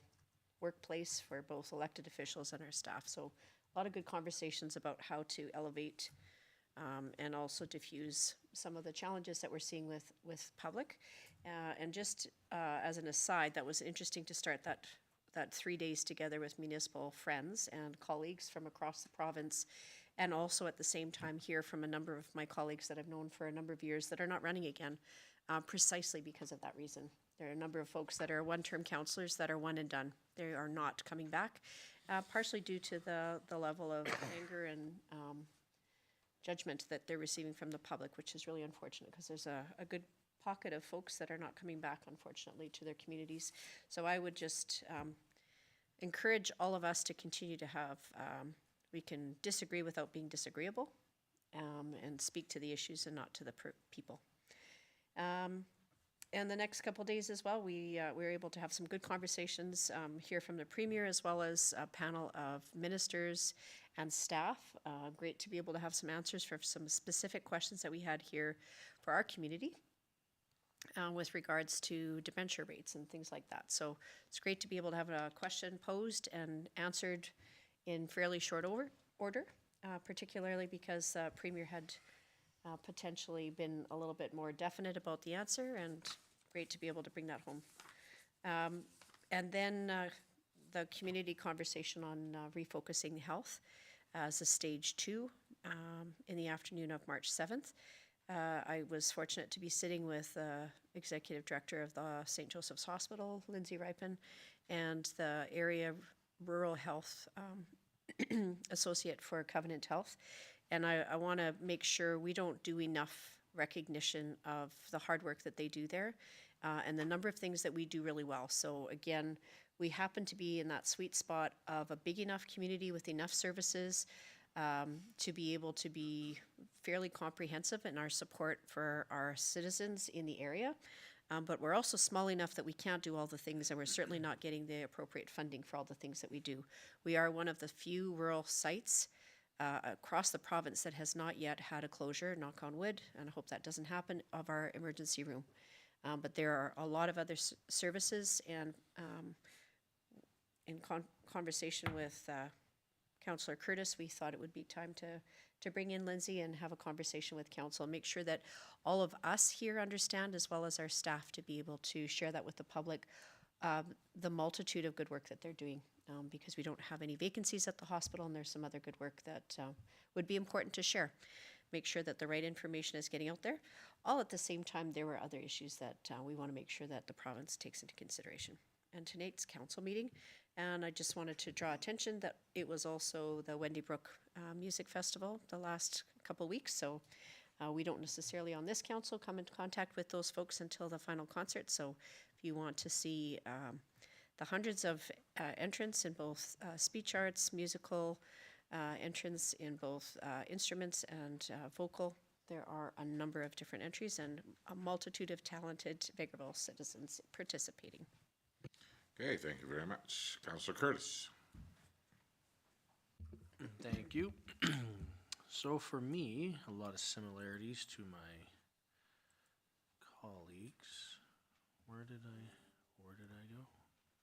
workplace for both elected officials and our staff. So a lot of good conversations about how to elevate and also diffuse some of the challenges that we're seeing with public. And just as an aside, that was interesting to start that 3 days together with municipal friends and colleagues from across the province and also at the same time hear from a number of my colleagues that I've known for a number of years that are not running again, precisely because of that reason. There are a number of folks that are one-term councillors that are one and done. They are not coming back, partially due to the level of anger and judgment that they're receiving from the public, which is really unfortunate because there's a good pocket of folks that are not coming back, unfortunately, to their communities. So I would just encourage all of us to continue to have, we can disagree without being disagreeable, and speak to the issues and not to the people. And the next couple of days as well, we were able to have some good conversations, hear from the Premier as well as a panel of ministers and staff. Great to be able to have some answers for some specific questions that we had here for our community with regards to dementia rates and things like that. So it's great to be able to have a question posed and answered in fairly short order, particularly because Premier had potentially been a little bit more definite about the answer, and great to be able to bring that home. And then the community conversation on refocusing health as a stage 2 in the afternoon of March 7th. I was fortunate to be sitting with Executive Director of the St. Joseph's Hospital, Lindsay Ripon, and the area rural health associate for Covenant Health. And I want to make sure we don't do enough recognition of the hard work that they do there and the number of things that we do really well. So again, we happen to be in that sweet spot of a big enough community with enough services to be able to be fairly comprehensive in our support for our citizens in the area. But we're also small enough that we can't do all the things, and we're certainly not getting the appropriate funding for all the things that we do. We are one of the few rural sites across the province that has not yet had a closure, knock on wood, and I hope that doesn't happen, of our emergency room. But there are a lot of other services, and in conversation with Councillor Curtis, we thought it would be time to bring in Lindsay and have a conversation with council and make sure that all of us here understand, as well as our staff, to be able to share that with the public, the multitude of good work that they're doing, because we don't have any vacancies at the hospital, and there's some other good work that would be important to share. Make sure that the right information is getting out there. All at the same time, there were other issues that we want to make sure that the province takes into consideration. And tonight's council meeting, and I just wanted to draw attention that it was also the Wendy Brook Music Festival the last couple weeks, so we don't necessarily on this council come into contact with those folks until the final concert. So if you want to see the hundreds of entrants in both speech arts, musical entrants in both instruments and vocal, there are a number of different entries and a multitude of talented Vegreville citizens participating. Okay, thank you very much. Councillor Curtis. Thank you. So for me, a lot of similarities to my colleagues. Where did I go?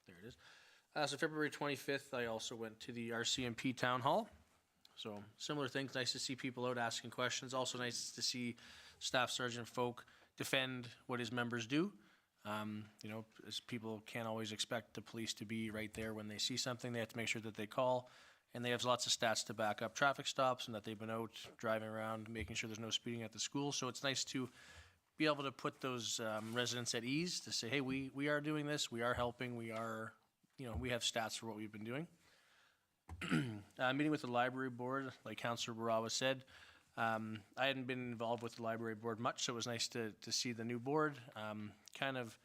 There it is. So February 25th, I also went to the RCMP Town Hall. So similar things, nice to see people out asking questions. Also nice to see Staff Sergeant Folk defend what his members do. You know, as people can't always expect the police to be right there when they see something. They have to make sure that they call, and they have lots of stats to back up traffic stops and that they've been out driving around, making sure there's no speeding at the school. So it's nice to be able to put those residents at ease to say, hey, we are doing this, we are helping, we are, you know, we have stats for what we've been doing. Meeting with the library board, like Councillor Barawa said, I hadn't been involved with the library board much, so it was nice to see the new board. Kind of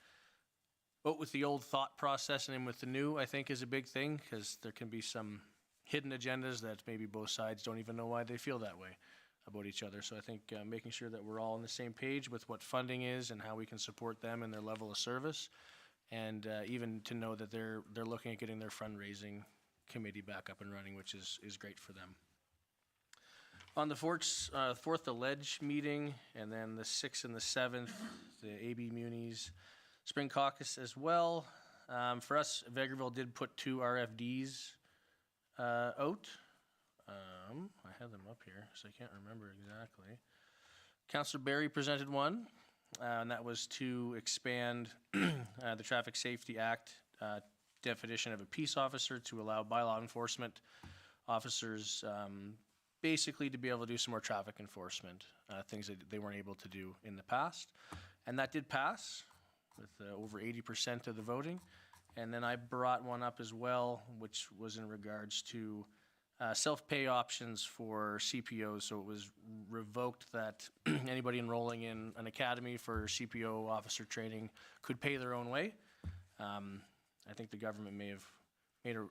out with the old thought process and in with the new, I think, is a big thing, because there can be some hidden agendas that maybe both sides don't even know why they feel that way about each other. So I think making sure that we're all on the same page with what funding is and how we can support them and their level of service, and even to know that they're looking at getting their fundraising committee back up and running, which is great for them. On the 4th, the Ledge meeting, and then the 6th and the 7th, the AB Munis Spring Caucus as well. For us, Vegreville did put 2 RFDs out. I have them up here, so I can't remember exactly. Councillor Barry presented one, and that was to expand the Traffic Safety Act definition of a peace officer to allow by law enforcement officers basically to be able to do some more traffic enforcement, things that they weren't able to do in the past. And that did pass with over 80% of the voting. And then I brought one up as well, which was in regards to self-pay options for CPOs. So it was revoked that anybody enrolling in an academy for CPO officer training could pay their own way. I think the government may have made a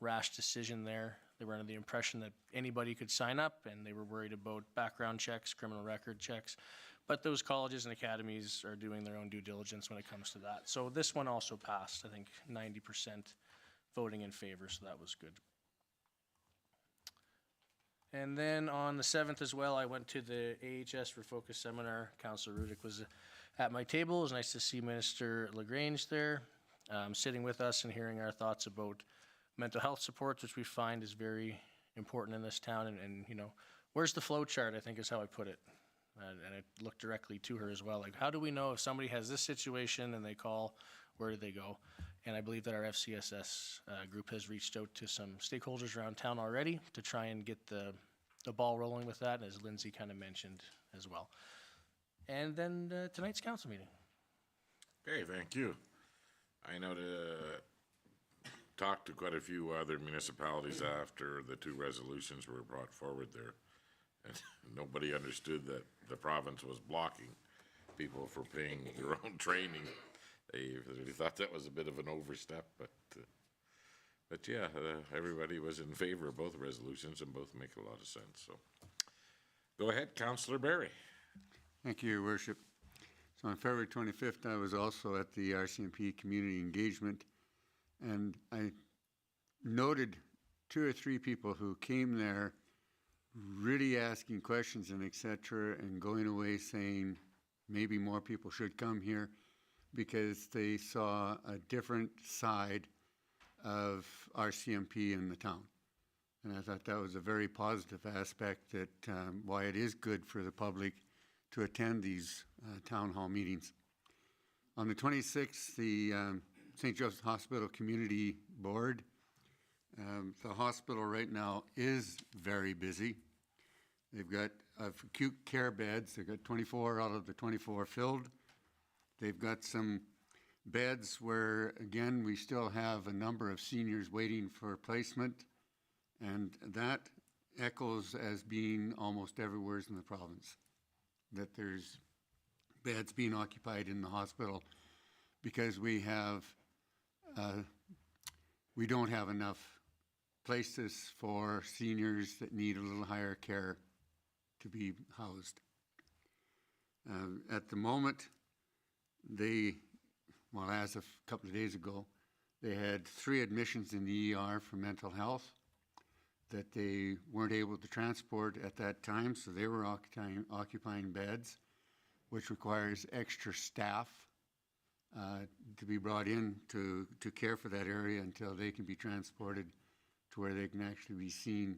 rash decision there. They were under the impression that anybody could sign up, and they were worried about background checks, criminal record checks. But those colleges and academies are doing their own due diligence when it comes to that. So this one also passed, I think 90% voting in favor, so that was good. And then on the 7th as well, I went to the AHS Refocus seminar. Councillor Rudick was at my table. It was nice to see Minister LaGrange there, sitting with us and hearing our thoughts about mental health supports, which we find is very important in this town. And you know, where's the flow chart, I think is how I put it. And I looked directly to her as well. Like, how do we know if somebody has this situation and they call, where do they go? And I believe that our FCSS group has reached out to some stakeholders around town already to try and get the ball rolling with that, as Lindsay kind of mentioned as well. And then tonight's council meeting. Okay, thank you. I know to talk to quite a few other municipalities after the two resolutions were brought forward there. And nobody understood that the province was blocking people for paying their own training. They thought that was a bit of an overstep, but yeah, everybody was in favor of both resolutions, and both make a lot of sense. So, go ahead, Councillor Barry. Thank you, Your Worship. So on February 25th, I was also at the RCMP community engagement, and I noted 2 or 3 people who came there really asking questions and et cetera, and going away saying maybe more people should come here because they saw a different side of RCMP in the town. And I thought that was a very positive aspect, that why it is good for the public to attend these town hall meetings. On the 26th, the St. Joseph Hospital Community Board, the hospital right now is very busy. They've got acute care beds. They've got 24 out of the 24 filled. They've got some beds where, again, we still have a number of seniors waiting for placement, and that echoes as being almost everywhere in the province, that there's beds being occupied in the hospital because we don't have enough places for seniors that need a little higher care to be housed. At the moment, as of a couple of days ago, they had 3 admissions in the ER for mental health that they weren't able to transport at that time, so they were occupying beds, which requires extra staff to be brought in to care for that area until they can be transported to where they can actually be seen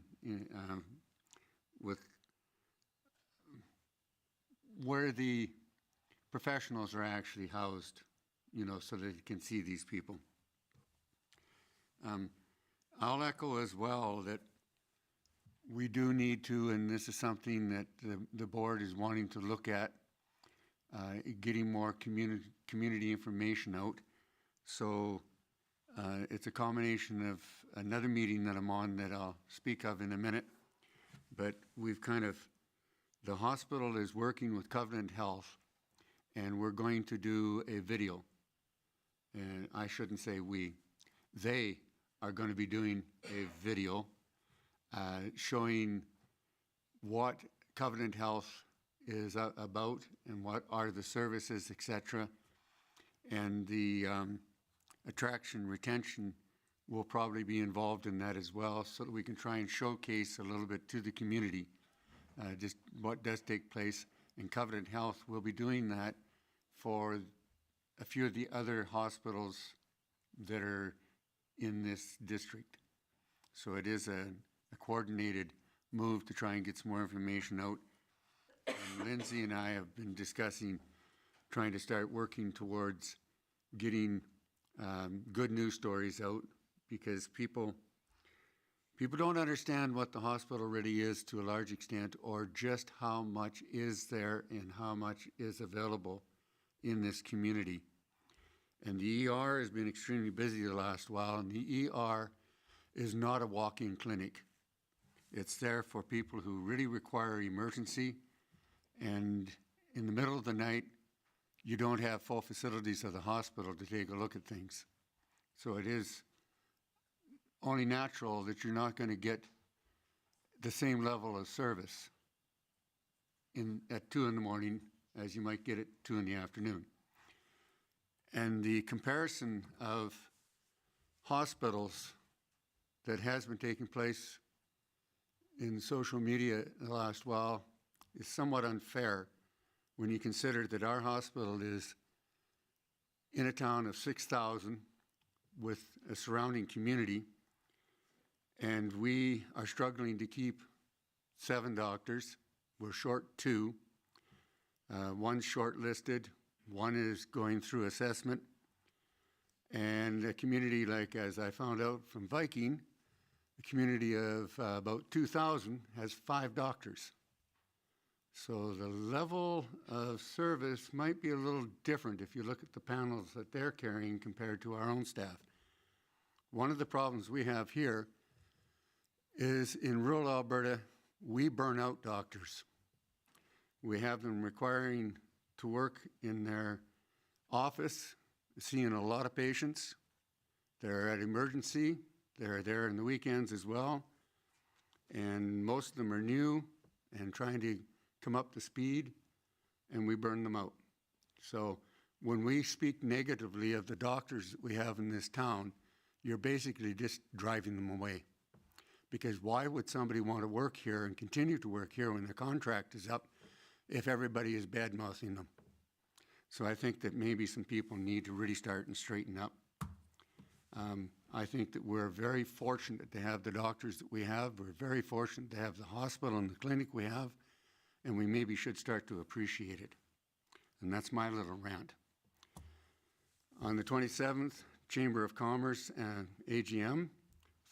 with where the professionals are actually housed, you know, so that you can see these people. I'll echo as well that we do need to, and this is something that the board is wanting to look at, getting more community information out. So it's a combination of another meeting that I'm on that I'll speak of in a minute, but we've the hospital is working with Covenant Health, and we're going to do a video. And I shouldn't say we. They are going to be doing a video showing what Covenant Health is about and what are the services, etc. And the attraction retention will probably be involved in that as well, so that we can try and showcase a little bit to the community just what does take place. And Covenant Health will be doing that for a few of the other hospitals that are in this district. So it is a coordinated move to try and get some more information out. And Lindsay and I have been discussing trying to start working towards getting good news stories out, because people People don't understand what the hospital really is to a large extent, or just how much is there and how much is available in this community. And the ER has been extremely busy the last while, and the ER is not a walk-in clinic. It's there for people who really require emergency, and in the middle of the night, you don't have full facilities of the hospital to take a look at things. So it is only natural that you're not going to get the same level of service at 2 in the morning as you might get at 2 in the afternoon. And the comparison of hospitals that has been taking place in social media the last while is somewhat unfair when you consider that our hospital is in a town of 6,000 with a surrounding community, and we are struggling to keep 7 doctors. We're short 2. One's shortlisted, one is going through assessment, and a community like, as I found out from Viking, a community of about 2,000 has 5 doctors. So the level of service might be a little different if you look at the panels that they're carrying compared to our own staff. One of the problems we have here is in rural Alberta, we burn out doctors. We have them requiring to work in their office, seeing a lot of patients. They're at emergency. They're there in the weekends as well. And most of them are new and trying to come up to speed, and we burn them out. So when we speak negatively of the doctors that we have in this town, you're basically just driving them away. Because why would somebody want to work here and continue to work here when their contract is up if everybody is bad-mouthing them? So I think that maybe some people need to really start and straighten up. I think that we're very fortunate to have the doctors that we have. We're very fortunate to have the hospital and the clinic we have, and we maybe should start to appreciate it. And that's my little rant. On the 27th, Chamber of Commerce AGM,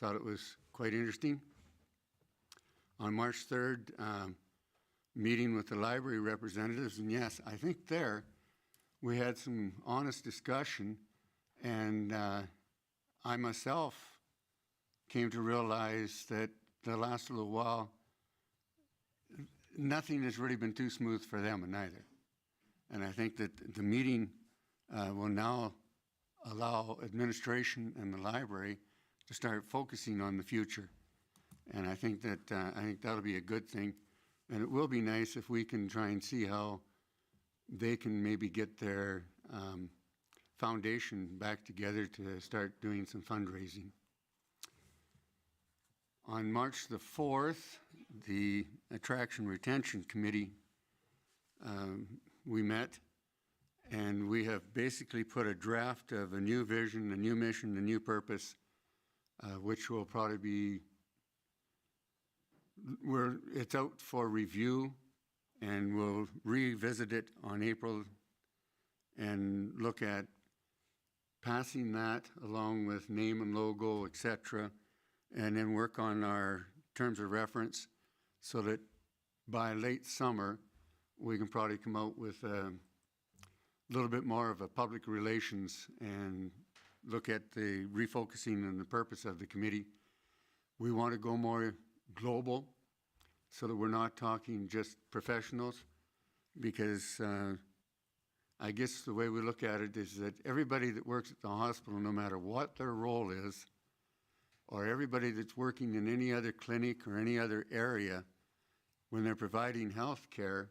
thought it was quite interesting. On March 3rd, meeting with the library representatives, and yes, I think there we had some honest discussion, and I myself came to realize that the last little while, nothing has really been too smooth for them either. And I think that the meeting will now allow administration and the library to start focusing on the future. And I think that'll be a good thing. And it will be nice if we can try and see how they can maybe get their foundation back together to start doing some fundraising. On March the 4th, the Attraction Retention Committee, we met, and we have basically put a draft of a new vision, a new mission, a new purpose, which will probably be, it's out for review, and we'll revisit it on April and look at passing that along with name and logo, et cetera, and then work on our terms of reference so that by late summer, we can probably come out with a little bit more of a public relations and look at the refocusing and the purpose of the committee. We want to go more global so that we're not talking just professionals, because I guess the way we look at it is that everybody that works at the hospital, no matter what their role is, or everybody that's working in any other clinic or any other area, when they're providing health care,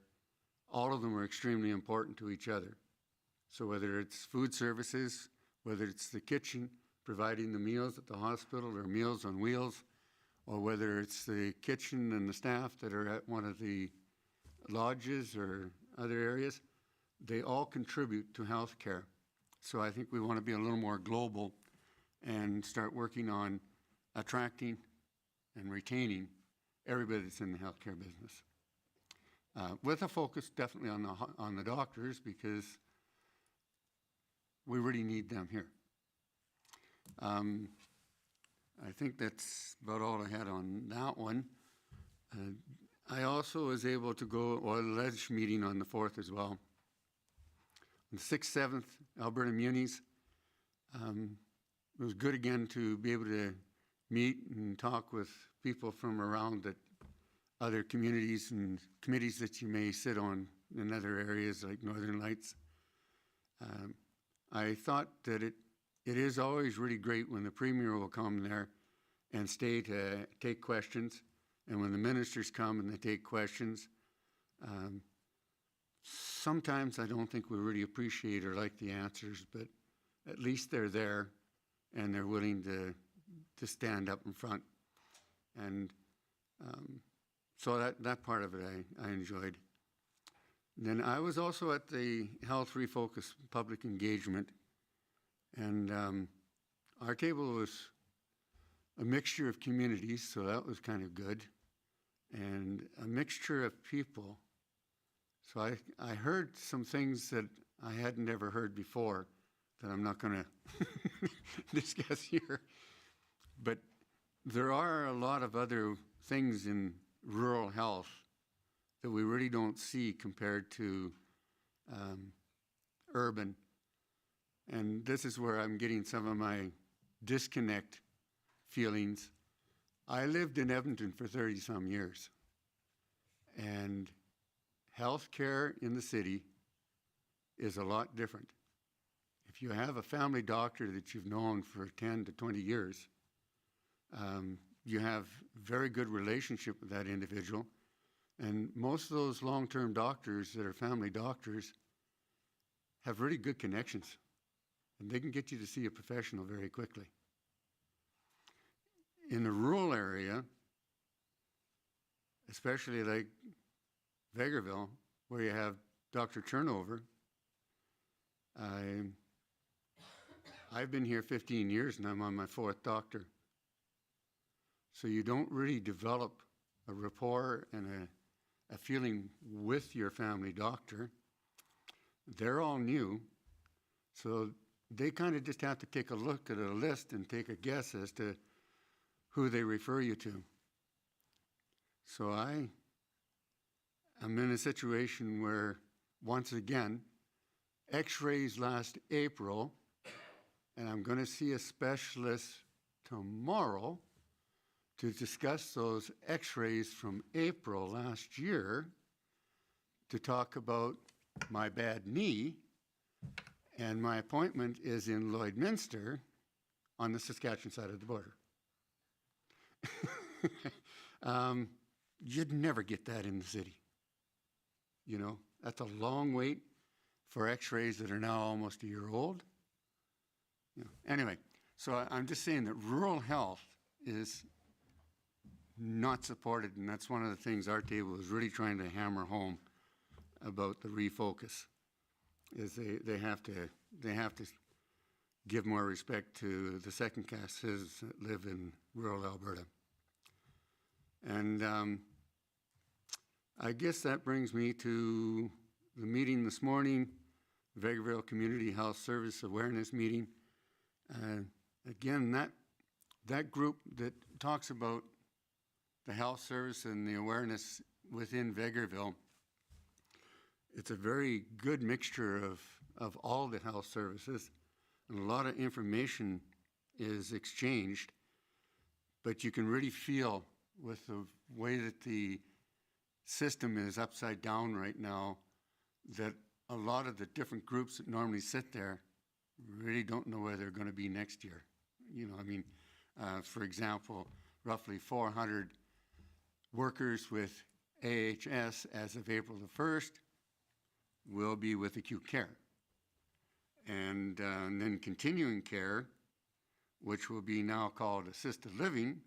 all of them are extremely important to each other. So whether it's food services, whether it's the kitchen providing the meals at the hospital or Meals on Wheels, or whether it's the kitchen and the staff that are at one of the lodges or other areas, they all contribute to health care. So I think we want to be a little more global and start working on attracting and retaining everybody that's in the healthcare business. With a focus definitely on the doctors, because we really need them here. I think that's about all I had on that one. I also was able to go, well, the ledge meeting on the 4th as well. On the 6th, 7th, Alberta Munis. It was good again to be able to meet and talk with people from around that other communities and committees that you may sit on in other areas like Northern Lights. I thought that it is always really great when the Premier will come there and stay to take questions, and when the ministers come and they take questions. Sometimes I don't think we really appreciate or like the answers, but at least they're there and they're willing to stand up in front. And so that part of it I enjoyed. Then I was also at the Health Refocus Public Engagement, and our table was a mixture of communities, so that was kind of good, and a mixture of people. So I heard some things that I hadn't ever heard before that I'm not going to discuss here. But there are a lot of other things in rural health that we really don't see compared to urban. And this is where I'm getting some of my disconnect feelings. I lived in Edmonton for 30-some years, and healthcare in the city is a lot different. If you have a family doctor that you've known for 10 to 20 years, you have very good relationship with that individual. And most of those long-term doctors that are family doctors have really good connections, and they can get you to see a professional very quickly. In the rural area, especially like Vegreville, where you have doctor turnover, I've been here 15 years and I'm on my 4th doctor. So you don't really develop a rapport and a feeling with your family doctor. They're all new, so they kind of just have to take a look at a list and take a guess as to who they refer you to. So I'm in a situation where, once again, x-rays last April, and I'm going to see a specialist tomorrow to discuss those x-rays from April last year, to talk about my bad knee, and my appointment is in Lloydminster on the Saskatchewan side of the border. You'd never get that in the city. You know, that's a long wait for x-rays that are now almost a year old. You know, anyway, so I'm just saying that rural health is not supported, and that's one of the things our table is really trying to hammer home about the refocus, is they have to give more respect to the second-class citizens that live in rural Alberta. And I guess that brings me to the meeting this morning, Vegreville Community Health Service Awareness Meeting. Again, that group that talks about the health service and the awareness within Vegreville, it's a very good mixture of all the health services, and a lot of information is exchanged, but you can really feel with the way that the system is upside down right now that a lot of the different groups that normally sit there really don't know where they're going to be next year. You know, I mean, for example, roughly 400 workers with AHS as of April the 1st will be with acute care. And then continuing care, which will be now called assisted living,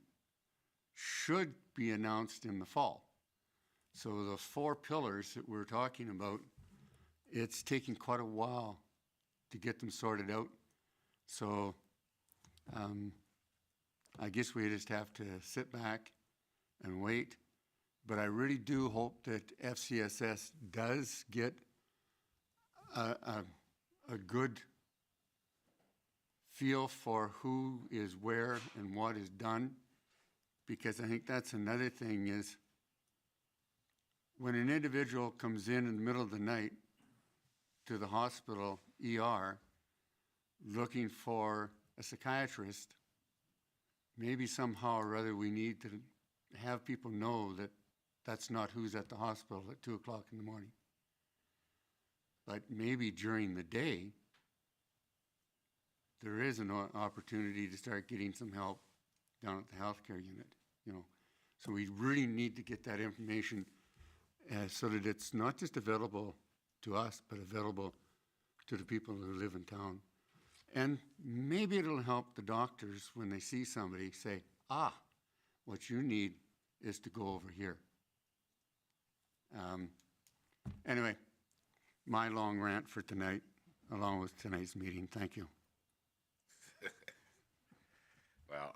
should be announced in the fall. So the 4 pillars that we're talking about, it's taking quite a while to get them sorted out. So I guess we just have to sit back and wait. But I really do hope that FCSS does get a good feel for who is where and what is done, because I think that's another thing is when an individual comes in the middle of the night to the hospital ER looking for a psychiatrist, maybe somehow or other we need to have people know that that's not who's at the hospital at 2 o'clock in the morning. But maybe during the day, there is an opportunity to start getting some help down at the healthcare unit, you know. So we really need to get that information so that it's not just available to us, but available to the people who live in town. And maybe it'll help the doctors when they see somebody say, what you need is to go over here. Anyway, my long rant for tonight, along with tonight's meeting. Thank you. Well,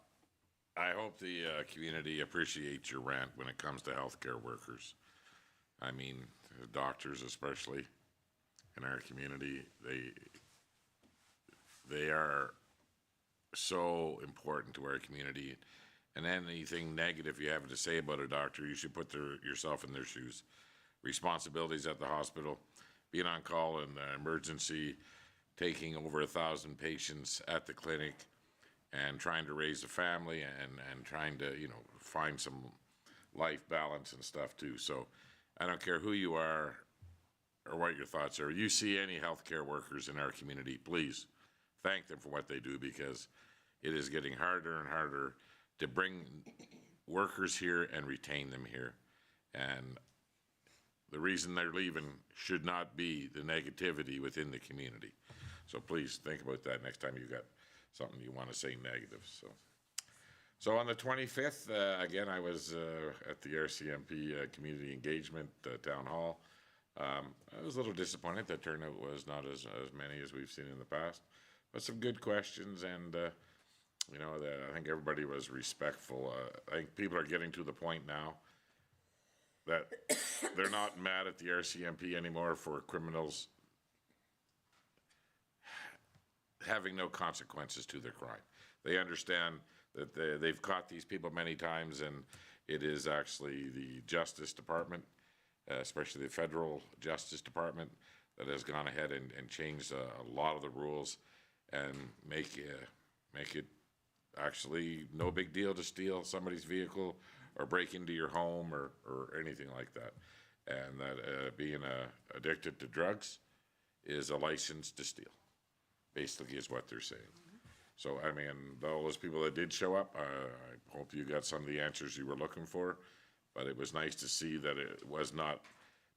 I hope the community appreciates your rant when it comes to healthcare workers. I mean, doctors especially in our community, they are so important to our community. And anything negative you have to say about a doctor, you should put yourself in their shoes. Responsibilities at the hospital, being on call in the emergency, taking over 1,000 patients at the clinic, and trying to raise a family and trying to, you know, find some life balance and stuff too. So I don't care who you are or what your thoughts are. You see any healthcare workers in our community, please thank them for what they do, because it is getting harder and harder to bring workers here and retain them here. And the reason they're leaving should not be the negativity within the community. So please think about that next time you've got something you want to say negative. So on the 25th, again, I was at the RCMP Community Engagement Town Hall. I was a little disappointed that turnout was not as many as we've seen in the past, but some good questions, and you know, I think everybody was respectful. I think people are getting to the point now that they're not mad at the RCMP anymore for criminals having no consequences to their crime. They understand that they've caught these people many times, and it is actually the Justice Department, especially the Federal Justice Department, that has gone ahead and changed a lot of the rules and make it actually no big deal to steal somebody's vehicle or break into your home or anything like that. And that being addicted to drugs is a license to steal, basically, is what they're saying. So, I mean, all those people that did show up, I hope you got some of the answers you were looking for, but it was nice to see that it was not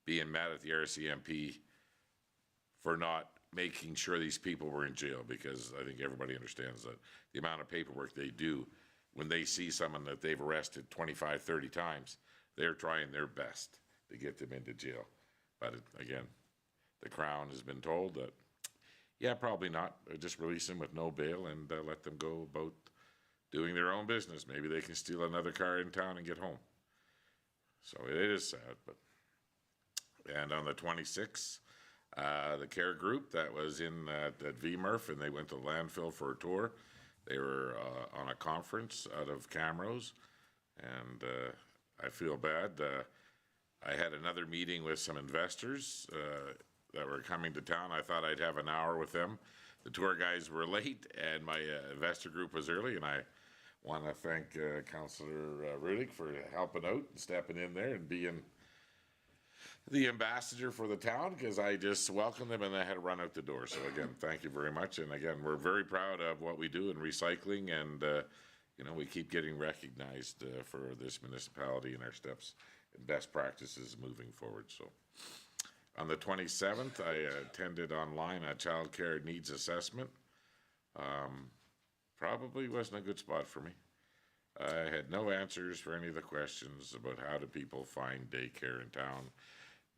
being mad at the RCMP for not making sure these people were in jail, because I think everybody understands that the amount of paperwork they do when they see someone that they've arrested 25, 30 times, they're trying their best to get them into jail. But again, the Crown has been told that, yeah, probably not. Just release them with no bail and let them go about doing their own business. Maybe they can steal another car in town and get home. So it is sad, but. And on the 26th, the care group that was in at VMurph, and they went to landfill for a tour. They were on a conference out of Camrose, and I feel bad. I had another meeting with some investors that were coming to town. I thought I'd have an hour with them. The tour guys were late, and my investor group was early, and I want to thank Councillor Rudick for helping out and stepping in there and being the ambassador for the town, because I just welcomed them and I had to run out the door. So again, thank you very much. And again, we're very proud of what we do in recycling, and you know, we keep getting recognized for this municipality and our steps and best practices moving forward. So on the 27th, I attended online a child care needs assessment. Probably wasn't a good spot for me. I had no answers for any of the questions about how do people find daycare in town.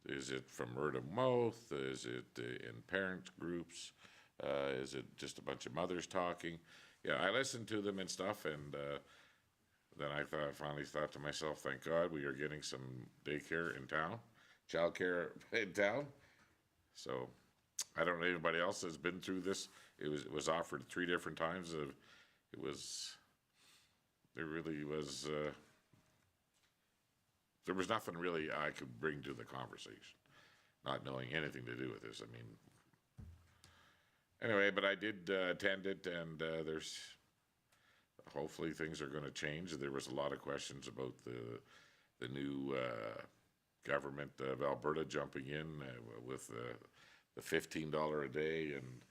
Is it from word of mouth? Is it in parent groups? Is it just a bunch of mothers talking? Yeah, I listened to them and stuff, and then I finally thought to myself, thank God we are getting some daycare in town, childcare in town. So I don't know anybody else that's been through this. It was offered 3 different times. There really was, there was nothing really I could bring to the conversation, not knowing anything to do with this. I mean, anyway, but I did attend it, and hopefully things are going to change. There was a lot of questions about the new government of Alberta jumping in with the $15 a day, and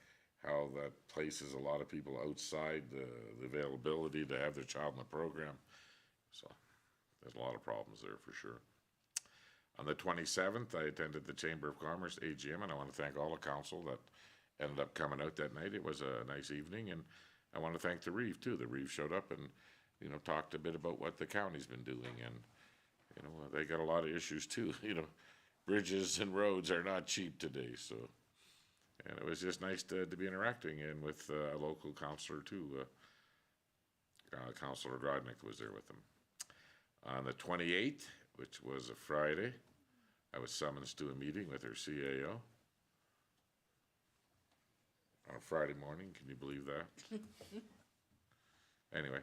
how that places a lot of people outside the availability to have their child in the program. So there's a lot of problems there for sure. On the 27th, I attended the Chamber of Commerce AGM, and I want to thank all the council that ended up coming out that night. It was a nice evening, and I want to thank the Reeve too. The Reeve showed up and, you know, talked a bit about what the county's been doing, and, you know, they got a lot of issues too. You know, bridges and roads are not cheap today, so. And it was just nice to be interacting and with a local councillor too. Councillor Grodnick was there with them. On the 28th, which was a Friday, I was summoned to a meeting with her CAO. On a Friday morning, can you believe that? Anyway,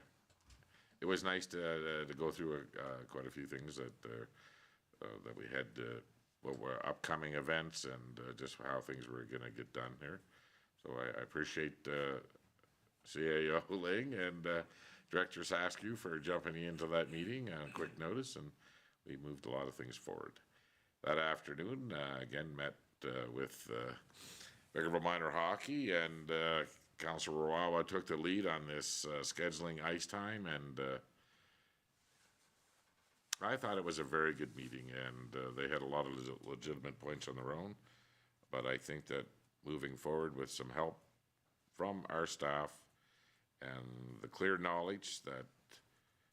it was nice to go through quite a few things that we had, what were upcoming events, and just how things were going to get done here. So I appreciate CAO Ling and Director Saskew for jumping into that meeting on quick notice, and we moved a lot of things forward. That afternoon, again, met with Vegreville Minor Hockey, and Councillor Rawawa took the lead on this scheduling ice time, and I thought it was a very good meeting, and they had a lot of legitimate points on their own, but I think that moving forward with some help from our staff and the clear knowledge that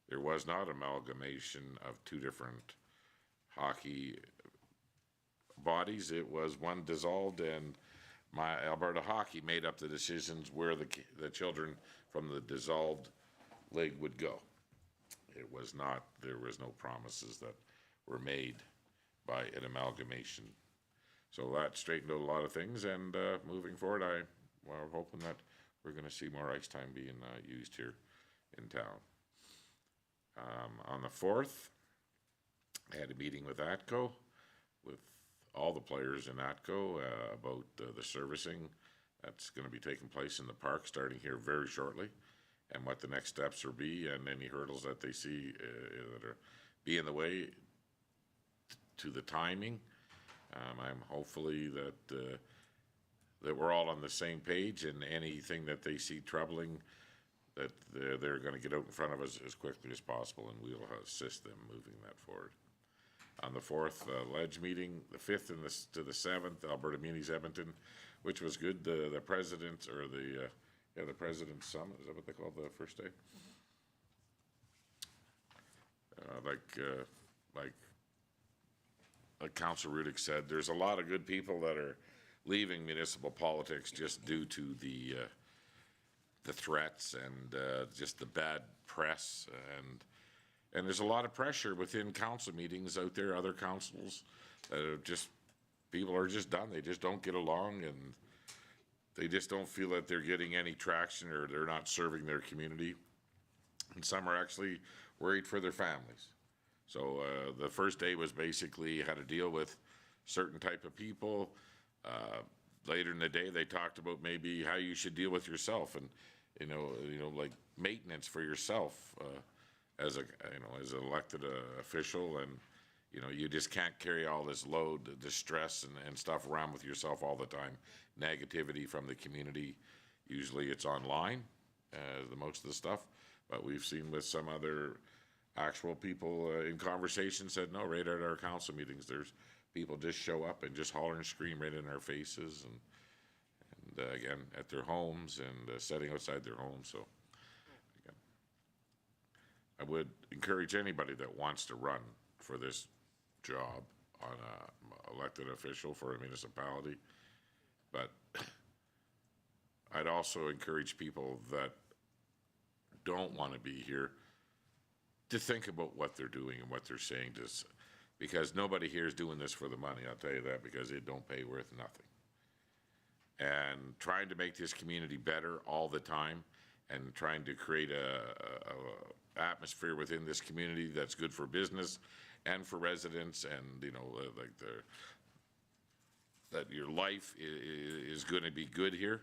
there was not amalgamation of 2 different hockey bodies, it was one dissolved, and my Alberta Hockey made up the decisions where the children from the dissolved league would go. It was not, there was no promises that were made by an amalgamation. So that straightened out a lot of things, and moving forward, we're hoping that we're going to see more ice time being used here in town. On the 4th, I had a meeting with ATCO, with all the players in ATCO about the servicing that's going to be taking place in the park starting here very shortly, and what the next steps will be, and any hurdles that they see that are be in the way to the timing. I'm hopefully that we're all on the same page, and anything that they see troubling, that they're going to get out in front of us as quickly as possible, and we'll assist them moving that forward. On the 4th Ledge meeting, the 5th and to the 7th, Alberta Munis Edmonton, which was good. The president, or the President's Summit, is that what they call the first day? Like Councilor Rudick said, there's a lot of good people that are leaving municipal politics just due to the threats and just the bad press, and there's a lot of pressure within council meetings out there, other councils, that are just, people are just done. They just don't get along, and they just don't feel that they're getting any traction, or they're not serving their community. And some are actually worried for their families. So the first day was basically how to deal with certain type of people. Later in the day, they talked about maybe how you should deal with yourself, and you know, like maintenance for yourself as an elected official, and you just can't carry all this load, the stress and stuff around with yourself all the time. Negativity from the community, usually it's online, the most of the stuff, but we've seen with some other actual people in conversation said, no, right at our council meetings, there's people just show up and just holler and scream right in our faces, and again, at their homes, and sitting outside their homes. So again, I would encourage anybody that wants to run for this job on an elected official for a municipality, but I'd also encourage people that don't want to be here to think about what they're doing and what they're saying to us, because nobody here is doing this for the money, I'll tell you that, because it don't pay worth nothing. and trying to make this community better all the time, and trying to create a atmosphere within this community that's good for business and for residents, and, you know, like that your life is gonna be good here.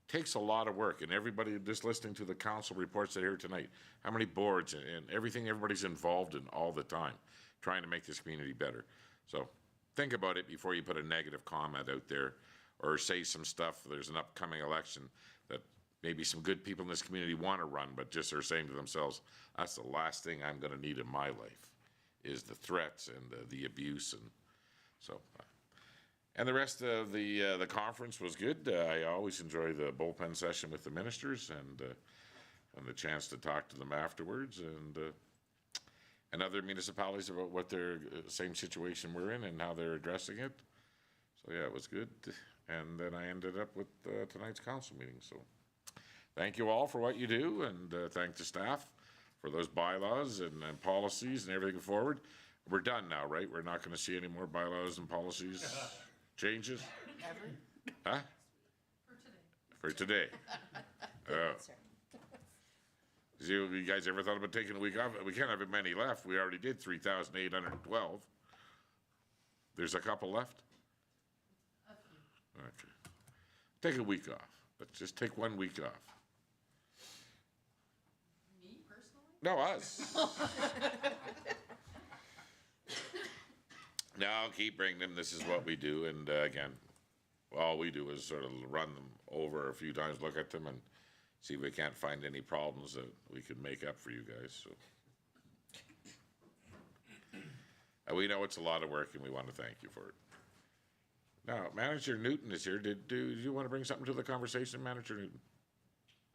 Takes a lot of work, and everybody just listening to the council reports that here tonight, how many boards and everything everybody's involved in all the time, trying to make this community better. So think about it before you put a negative comment out there, or say some stuff. There's an upcoming election that maybe some good people in this community want to run, but just are saying to themselves, that's the last thing I'm gonna need in my life, is the threats and the abuse, and so. And the rest of the conference was good. I always enjoy the bullpen session with the ministers, and the chance to talk to them afterwards, and other municipalities about what their same situation we're in and how they're addressing it. So yeah, it was good. And then I ended up with tonight's council meeting. So thank you all for what you do, and thank the staff for those bylaws and policies and everything forward. We're done now, right? We're not going to see any more bylaws and policies changes? Huh? For today. Oh. You guys ever thought about taking a week off? We can't have many left. We already did 3,812. There's a couple left? Okay. Take a week off. Let's just take 1 week off. Me personally? No, us. No, keep bringing them. This is what we do. And again, all we do is sort of run them over a few times, look at them, and see if we can't find any problems that we could make up for you guys. So. And we know it's a lot of work, and we want to thank you for it. Now, Manager Newton is here. Do you want to bring something to the conversation, Manager Newton?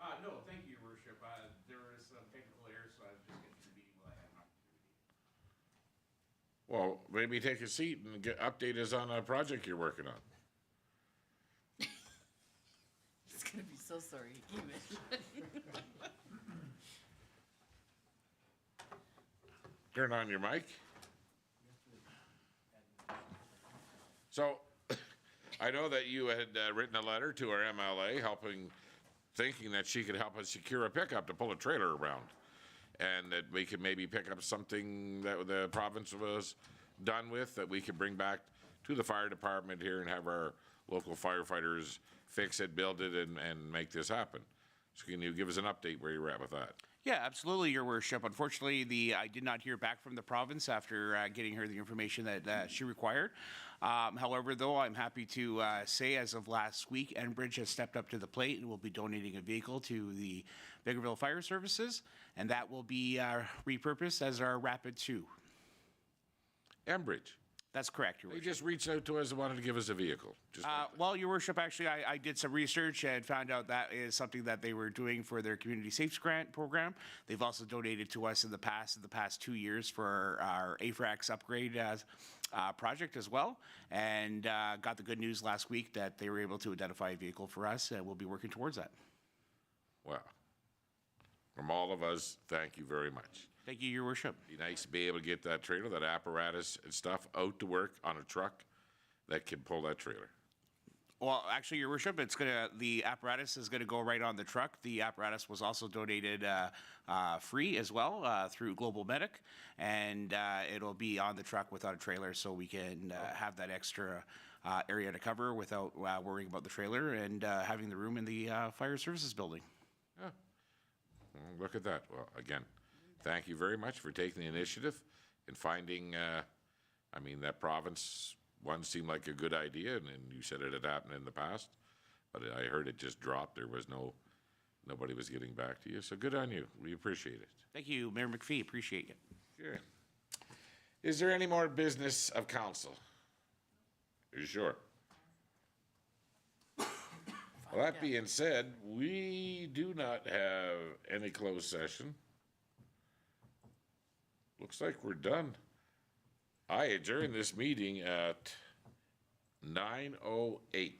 No, thank you, Your Worship. There was some technical errors, so I was just getting to the meeting while I had an opportunity. Well, maybe take a seat and update us on a project you're working on. He's gonna be so sorry he came in. Turn on your mic. So, I know that you had written a letter to our MLA thinking that she could help us secure a pickup to pull a trailer around. And that we could maybe pick up something that the province was done with, that we could bring back to the fire department here and have our local firefighters fix it, build it, and make this happen. So can you give us an update where you're at with that? Yeah, absolutely, Your Worship. Unfortunately, I did not hear back from the province after getting her the information that she required. However, though, I'm happy to say as of last week, Enbridge has stepped up to the plate and will be donating a vehicle to the Vegreville Fire Services, and that will be repurposed as our Rapid 2. Enbridge. That's correct, Your They Worship. just reached out to us and wanted to give us a vehicle. Just Well, Your Worship, actually, I did some research and found out that is something that they were doing for their Community Safes Grant program. They've also donated to us in the past 2 years for our AFRAX upgrade project as well. And got the good news last week that they were able to identify a vehicle for us, and we'll be working towards that. wow. From all of us, thank you very much. Thank you, Your Worship. Be nice to be able to get that trailer, that apparatus and stuff out to work on a truck that can pull that trailer. Well, actually, Your Worship, the apparatus is gonna go right on the truck. The apparatus was also donated free as well through Global Medic, and it'll be on the truck without a trailer, so we can have that extra area to cover without worrying about the trailer and having the room in the fire services building. Yeah. Well, look at that. Well, again, thank you very much for taking the initiative and finding, that province one seemed like a good idea, and you said it had happened in the past, but I heard it just dropped. There was nobody was getting back to you, so good on you. We appreciate it. Thank you, Mayor McPhee. Appreciate it. Sure. Is there any more business of council? Are you sure? Well, that being said, we do not have any closed session. Looks like we're done. I adjourn this meeting at 9:08.